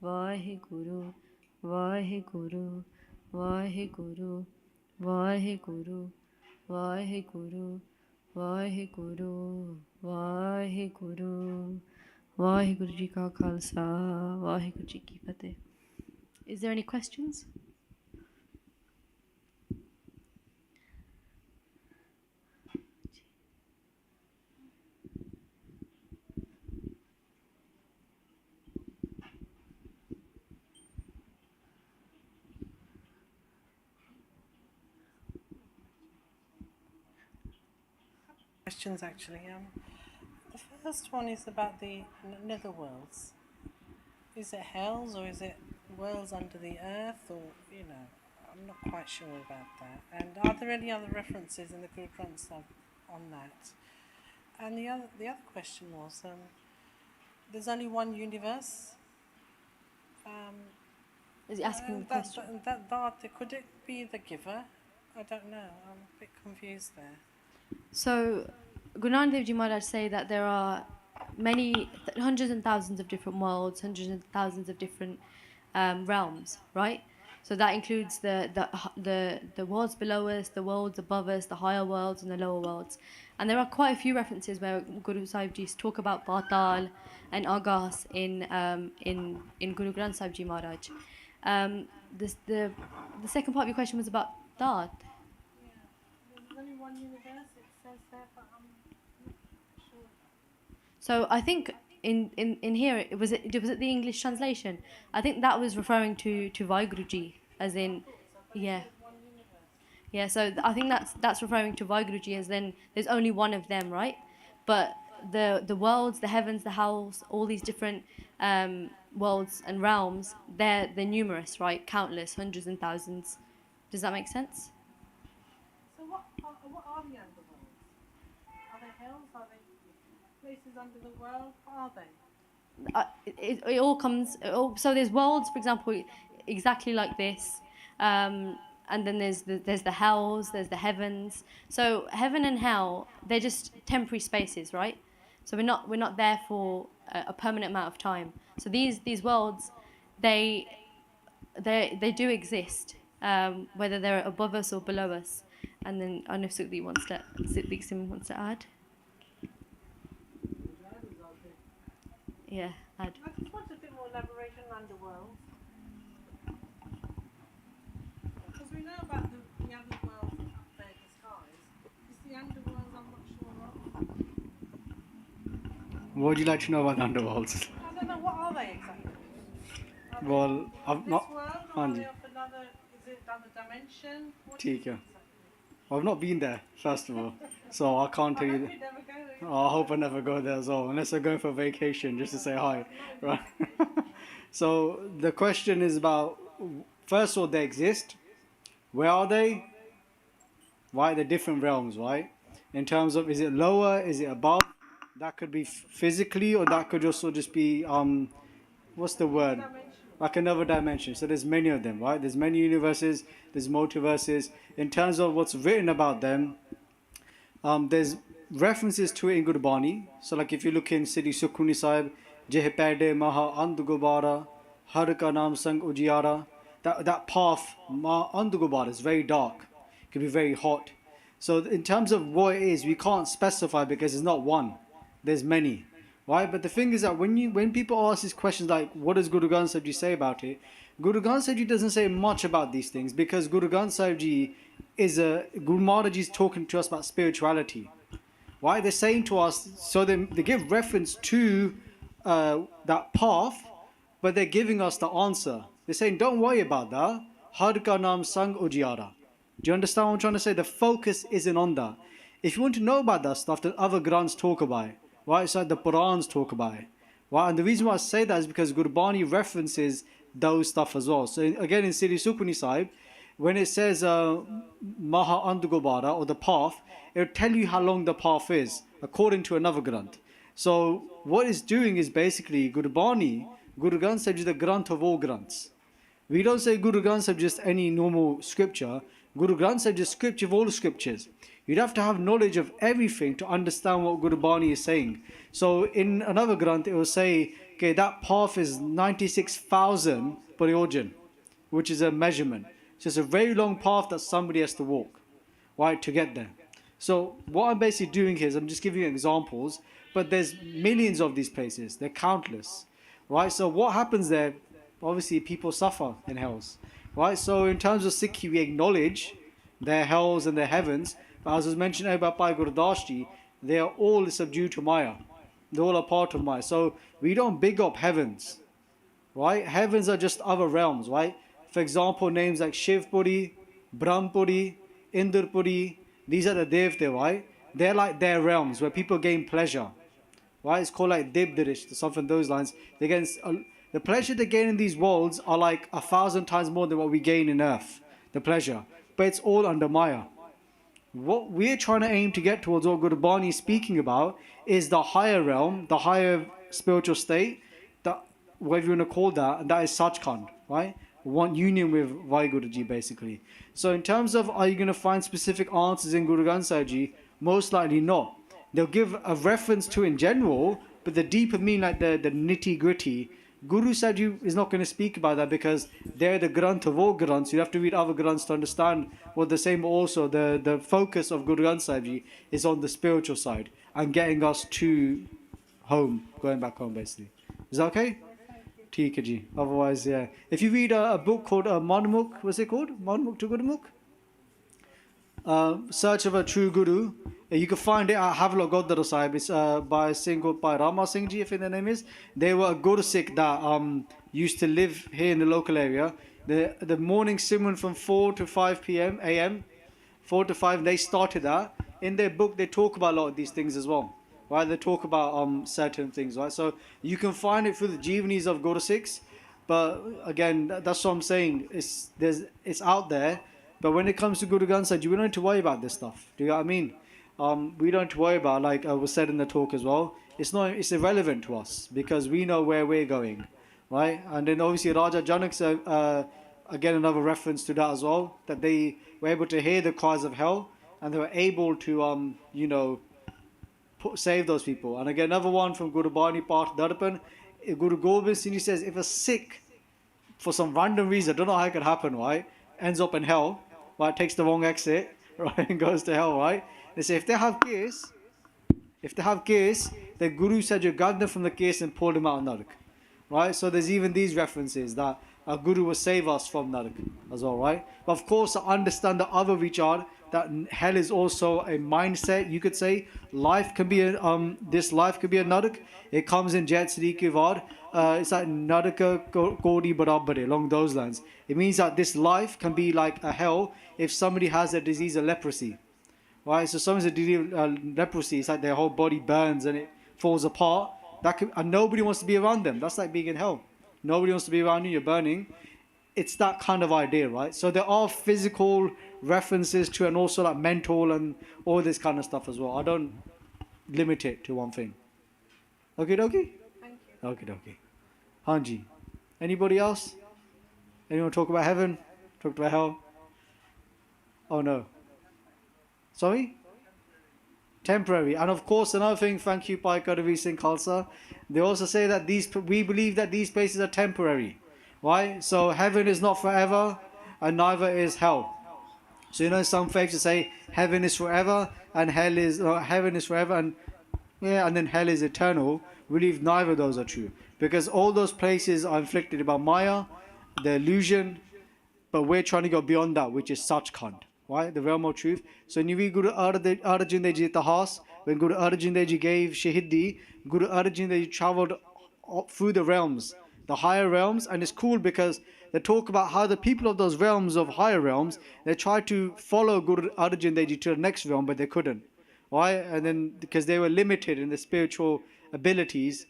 वाहेगुरु वाहेगुरु वाहेगुरु वाहेगुरु वाहेगुरु वाहेगुरु वाहेगुरु जी का खालसा वाहेगुरु जी की फतेह. Is there any questions? Questions actually. The first one is about the nether worlds. Is it hells or is it worlds under the earth, or I'm not quite sure about that. And are there any other references in the Guru Granth Sahib on that? And the other question was, there's only one universe. Is he asking the question? That could it be the giver? I don't know. I'm a bit confused there. So, Guru Nanak Dev Ji Maharaj say that there are many, hundreds and thousands of different worlds, hundreds and thousands of different realms, right? So that includes the worlds below us, the worlds above us, the higher worlds and the lower worlds. And there are quite a few references where Guru Sahib Ji talk about Patal and Agas in Guru Granth Sahib Ji Maharaj. The second part of your question was about that. There's only one universe, it says there, but I'm not sure. So I think in here, was it the English translation? I think that was referring to WhyGuru Ji, as in, yeah. Yeah, so I think that's referring to WhyGuru Ji, as in there's only one of them, right? But the worlds, the heavens, the hells, all these different worlds and realms, they're numerous, right? Countless, hundreds and thousands. Does that make sense? So what are the underworlds? Are they hells? Are they places under the world? What are they? It all comes. So there's worlds, for example, exactly like this, and then there's the hells, there's the heavens. So heaven and hell, they're just temporary spaces, right? So we're not there for a permanent amount of time. So these worlds, they do exist, whether they're above us or below us. And then I don't know if Sikhi Sim wants to add. Yeah, add. I just want a bit more elaboration on underworld. Because we know about the other world up there in the skies. It's the underworld I'm not sure of. What would you like to know about the underworlds? I don't know, what are they exactly? Are they Well, I've this not. world, or are Hanji. they of another, is it another dimension? What is ठीक it है. exactly? I've not been there, first of all, so I can't I tell hope you. you never go there. I hope I never go there as well, unless I go for vacation just to say hi, right? So the question is about, first of all, they exist. Where are they? Right, they're different realms, right? In terms of, is it lower, is it above? That could be physically, or that could also just be, what's the word? Like another dimension. So there's many of them, right? There's many universes, there's multiverses. In terms of what's written about them, there's references to it in Gurbani. So like if you look in Siddhi Sukhmani Sahib, Jeh Pede Maha Andugubara, Har Ka Naam Sang Ujiara, that path, Ma Andugubara, is very dark. It can be very hot. So in terms of what it is, we can't specify because it's not one. There's many. Right? But the thing is that when people ask these questions like, what does Guru Granth Sahib Ji say about it? Guru Granth Sahib Ji doesn't say much about these things because Guru Granth Sahib Ji Guru Maharaj Ji is talking to us about spirituality. Right? They're saying to us, so they give reference to that path, but they're giving us the answer. They're saying, don't worry about that. Har ka naam sang ujiara. Do you understand what I'm trying to say? The focus isn't on that. If you want to know about that stuff, then other Granths talk about it. Right? So the Purans talk about it. Right? And the reason why I say that is because Gurbani references those stuff as well. So again in Siddhi Sukhmani Sahib, when it says Maha Andugobara, or the path, it will tell you how long the path is, according to another Granth. So what it's doing is basically Gurbani, Guru Granth Sahib is the Granth of all Granths. We don't say Guru Granth Sahib just any normal scripture. Guru Granth Sahib is scripture of all the scriptures. You'd have to have knowledge of everything to understand what Guru Bani is saying. So in another Granth, it will say, okay, that path is 96,000 paryojan, which is a measurement. So it's a very long path that somebody has to walk, right, to get there. So what I'm basically doing here is I'm just giving you examples, but there's millions of these places. They're countless, right? So what happens there? Obviously, people suffer in hells, right? So in terms of Sikhi, we acknowledge their hells and their heavens. But as was mentioned about Bhai Gurdas, they are all subdued to Maya. They all are part of Maya. So we don't big up heavens, right? Heavens are just other realms, right? For example, names like Shivpuri, Brahmpuri, Indrapuri, these are the Devte, right? They're like their realms where people gain pleasure, right? It's called like Dibdirish, something those lines. They gain, the pleasure they gain in these worlds are like 1,000 times more than what we gain in earth, the pleasure. But it's all under Maya. What we're trying to aim to get towards, what Guru Bani is speaking about, is the higher realm, the higher spiritual state, that, whatever you want to call that, and that is Sachkhand, right? One union with WhyGuru Ji, basically. So in terms of, are you going to find specific answers in Guru Granth Sahib Ji? Most likely not. They'll give a reference to in general, but the deeper meaning, like the nitty gritty, Guru Sahib Ji is not going to speak about that because they're the Granth of all Granths. You have to read other Granths to understand what they're saying. But also, the focus of Guru Granth Sahib Ji is on the spiritual side and getting us to home, going back home, basically. Is that okay? Theek hai ji. Otherwise, yeah. If you read a book called Manmukh, what's it called? Manmukh to Gurmukh? Search of a True Guru. You can find it at Havelock Godhara Sahib. It's by a Singh by Rama Singh Ji, I think their name is. They were a Guru Sikh that used to live here in the local area. The morning Simran from 4 to 5 p.m. a.m. 4 to 5, they started that. In their book, they talk about a lot of these things as well. Right? They talk about certain things, right? So you can find it through the Jeevanis of Guru Sikhs. But again, that's what I'm saying. It's out there. But when it comes to Guru Granth Sahib Ji, we don't need to worry about this stuff. Do you know what I mean? We don't have to worry about, like was said in the talk as well. It's irrelevant to us because we know where we're going, right? And then obviously Raja Janak's again another reference to that as well, that they were able to hear the cries of hell and they were able to save those people. And again, another one from Guru Bani Path Darpan, Guru Gobind Singh Ji says, if a Sikh, for some random reason, I don't know how it could happen, right, ends up in hell, right, takes the wrong exit, right, and goes to hell, right? They say if they have case, the Guru said you got them from the case and pulled them out of Narak, right? So there's even these references that a Guru will save us from Narak as well, right? But of course, I understand the other vichar that hell is also a mindset. You could say life can be a this life could be a Narak. It comes in Jet Sri Ki Vad. It's like Naraka Kodi Barabare, along those lines. It means that this life can be like a hell if somebody has a disease of leprosy. Right, so someone's a disease of leprosy, it's like their whole body burns and it falls apart. And nobody wants to be around them. That's like being in hell. Nobody wants to be around you, you're burning. It's that kind of idea, right? So there are physical references to, and also like mental and all this kind of stuff as well. I don't limit it to one thing. Okay, dokie? Thank you. Okay, dokie. Hanji. Anybody else? Anyone talk about heaven? Talk about hell? Oh no. Sorry? Temporary. And of course, another thing, thank you, Parchar Singh Khalsa. They also say that we believe that these places are temporary. Right? So heaven is not forever, and neither is hell. So you know, some fakes say heaven is forever and hell is heaven is forever and then hell is eternal. We believe neither of those are true, because all those places are inflicted by Maya, the illusion, but we're trying to go beyond that, which is Sachkhand. Right, the realm of truth. So when you read Guru Arjan Dev Ji Itihas, when Guru Arjan Dev Ji gave Shahidi, Guru Arjan Dev Ji travelled through the realms, the higher realms, and it's cool because they talk about how the people of those realms of higher realms, they tried to follow Guru Arjan Dev Ji to the next realm, but they couldn't. Right, and then because they were limited in the spiritual abilities,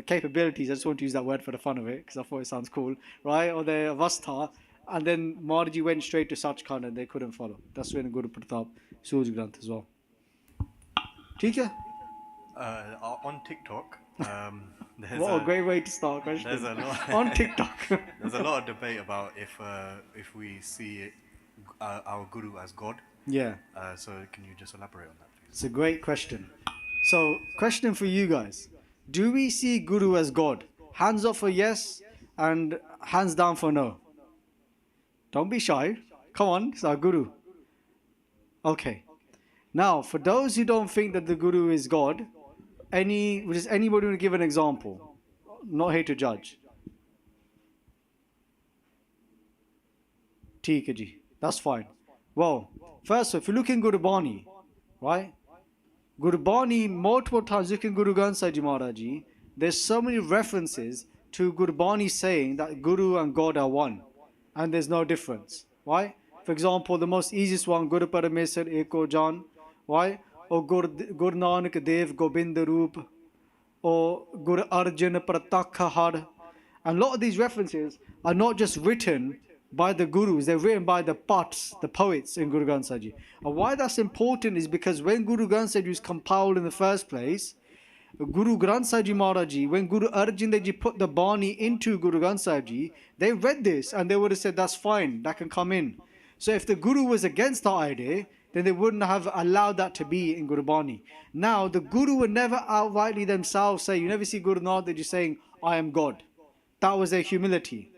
capabilities. I just want to use that word for the fun of it because I thought it sounds cool, right? Or the avastha. And then Maharaji went straight to Sachkhand and they couldn't follow. That's when Guru Pratap, Suraj Granth as well. ठीक है? On TikTok, there's what a great way to start a question. There's a lot on TikTok. There's a lot of debate about if we see our Guru as God. Yeah. So can you just elaborate on that, please? It's a great question. So, question for you guys. Do we see Guru as God? Hands up for yes and hands down for no. Don't be shy. Come on, it's our Guru. Okay. Now, for those who don't think that the Guru is God, anybody want to give an example? Not here to judge. ठीक है जी. That's fine. Well, first, if you look in Guru Bani, right? Guru Bani, multiple times look in Guru Granth Sahib Ji Maharaj Ji, there's so many references to Guru Bani saying that Guru and God are one. And there's no difference, right? For example, the most easiest one, Guru Parameswar Eko Jan, right? Or Guru Nanak Dev Gobind Roop, or Guru Arjan Pratakha Har. And a lot of these references are not just written by the Gurus, they're written by the Pats, the poets in Guru Granth Sahib Ji. And why that's important is because when Guru Granth Sahib Ji was compiled in the first place, Guru Granth Sahib Ji Maharaj Ji, when Guru Arjan Dev Ji put the Bani into Guru Granth Sahib Ji, they read this and they would have said, that's fine, that can come in. So if the Guru was against that idea, then they wouldn't have allowed that to be in Guru Bani. Now, the Guru would never outrightly themselves say, you never see Guru Nanak Dev Ji saying, I am God. That was their humility.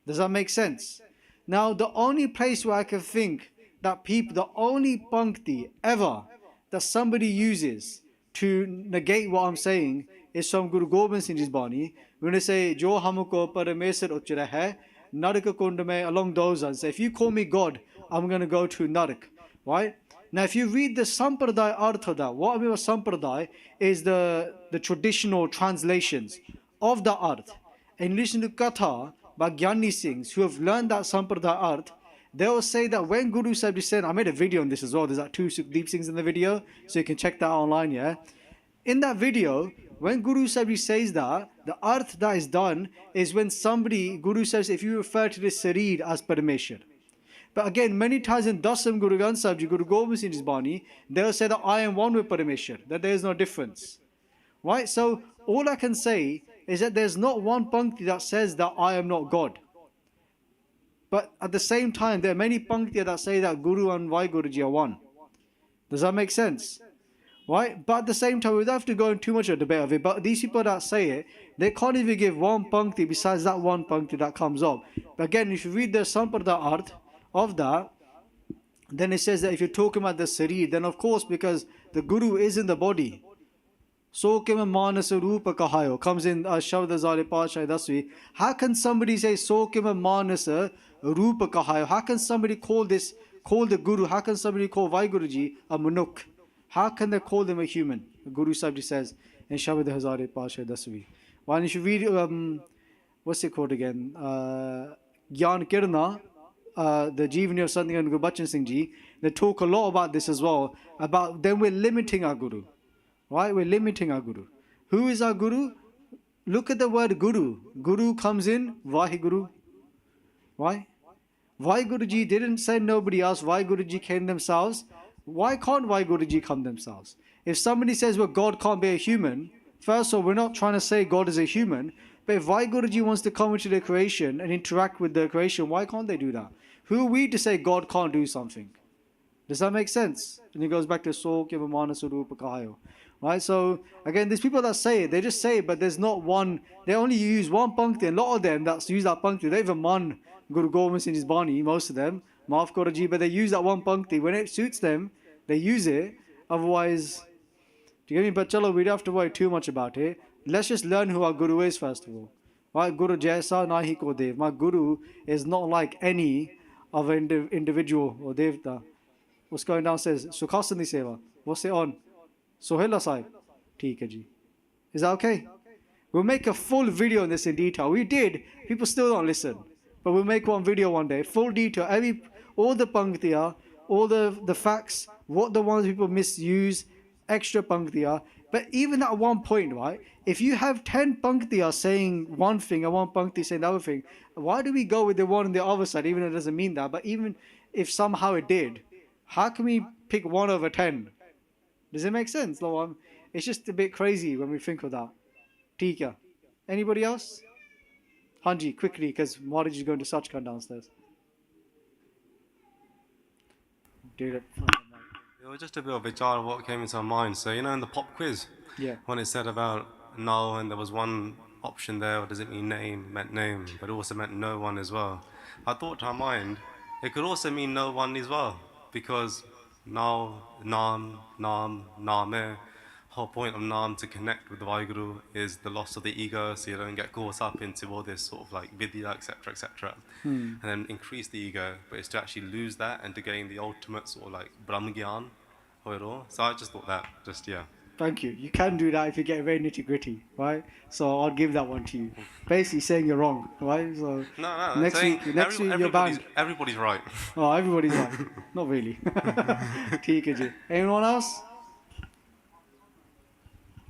Does that make sense? Now, the only place where I can think that the only pankti ever that somebody uses to negate what I'm saying is from Guru Gobind Singh Ji's Bani, when they say, Jo hamko parameswar uch rahe, Narak kund mein, along those lines. So if you call me God, I'm going to go to Narak, right? Now, if you read the Sampradaya Artha, that what I mean by Sampradaya is the traditional translations of the Arth. And listen to Katha by Gyani Singhs who have learned that Sampradaya Arth, they will say that when Guru Sahib Ji said, I made a video on this as well, there's like 2 Deep Singhs in the video, so you can check that out online, yeah? In that video, when Guru Sahib Ji says that, the arth that is done is when somebody, Guru says, if you refer to this Sareer as Parameshwar. But again, many times in Dasam Guru Granth Sahib Ji, Guru Gobind Singh Ji's Bani, they will say that I am one with Parameshwar, that there is no difference. Right? So, all I can say is that there's not one pankti that says that I am not God. But at the same time, there are many pankti that say that Guru and WhyGuru Ji are one. Does that make sense? right? But at the same time, we don't have to go into too much of a debate of it. But these people that say it, they can't even give one pankti besides that one pankti that comes up. But again, if you read the Sampada Art of that, then it says that if you're talking about the Sarir, then of course, because the Guru is in the body. So manasa rupa kahayo comes in Shabda Zali Parchar Dasvi. How can somebody say so manasa rupa kahayo? How can somebody call the Guru? How can somebody call WhyGuruji a manuk? How can they call them a human? Guru Sahib Ji says in Shabda Hazare Parchar Dasvi. Why don't you read what's it called again? Gyan Kirna, the Jeevani of something and Gurbachan Singh Ji. They talk a lot about this as well. About then we're limiting our Guru. Right? We're limiting our Guru. Who is our Guru? Look at the word Guru. Guru comes in WhyGuru. Why? WhyGuruji didn't say nobody else. WhyGuruji came themselves. Why can't WhyGuruji come themselves? If somebody says, well, God can't be a human, first of all, we're not trying to say God is a human. But if WhyGuruji wants to come into the creation and interact with the creation, why can't they do that? Who are we to say God can't do something? Does that make sense? And it goes back to So Kivamana Surupa Kahayo. Right, so again, there's people that say it, they just say it, but there's not one, they only use one pankti, and a lot of them that use that pankti, they even man Guru Gobind Singh Ji's Bani, most of them, Maaf Koroji, but they use that one pankti. When it suits them, they use it, otherwise, do you get me? But chalo, we don't have to worry too much about it. Let's just learn who our Guru is first of all. Right, Guru Jaisa Nahi Ko Dev. My Guru is not like any of an individual or Devta. What's going downstairs? Sukhasani Seva. What's it on? Sohela Sahib. Theek hai ji. Is that okay? We'll make a full video on this in detail. We did. People still don't listen. But we'll make one video one day. Full detail. All the panktiya, all the facts, what the ones people misuse, extra panktiya. But even at one point, right? If you have 10 panktiya saying one thing and one pankti saying the other thing, why do we go with the one on the other side, even if it doesn't mean that? But even if somehow it did, how can we pick 1 over 10? Does it make sense? It's just a bit crazy when we think of that. Tika. Anybody else? Hanji, quickly, because Maharaj is going to Sachkhand downstairs. Dude, It was just a bit of a jar of what came into my mind. So, in the pop quiz, yeah. when it said about no, and there was one option there, what does it mean name, meant name, but it also meant no one as well. I thought to my mind, it could also mean no one as well, because now, Name, whole point of Nam to connect with the WhyGuru is the loss of the ego, so you don't get caught up into all this sort of like vidya, etc., and then increase the ego, but it's to actually lose that and to gain the ultimate sort of like Brahmagyan or it all. So I just thought that, yeah. Thank you. You can do that if you get very nitty gritty, right? So I'll give that one to you. Basically saying you're wrong, right? So No, next week you're banned. Everybody's right. Oh, everybody's right. Not really. Theek hai ji. Anyone else?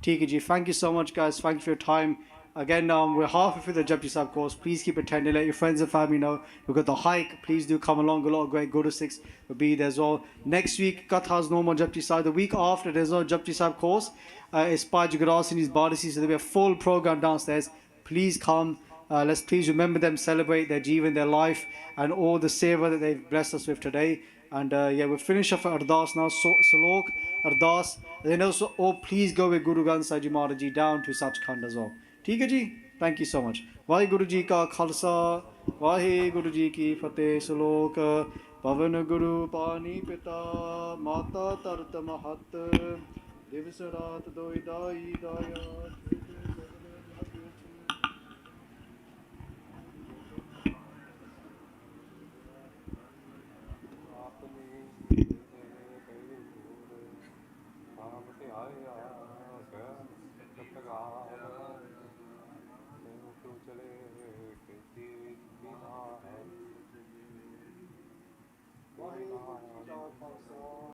Theek hai ji. Thank you so much, guys. Thank you for your time. Again, we're halfway through the Japji Sahib course. Please keep attending. Let your friends and family know. We've got the hike. Please do come along. A lot of great Guru Sikhs will be there as well. Next week, Katha's no more Japji Sahib. The week after, there's no Japji Sahib course. It's by Jugrasini's Badasi. So there'll be a full program downstairs. Please come. Let's please remember them, celebrate their jeevan, their life, and all the seva that they've blessed us with today. And we'll finish off at Ardas now. Salok, Ardas. And then also, please go with Guru Granth Sahib Ji Maharaj Ji down to Sachkhand as well. ठीक है जी thank you so much Waheguru ji का खालसा वाहिगुरु जी की फतेह श्लोक पवन गुरु पानी पिता माता तरत महत दिवस रात दोई दाई दाया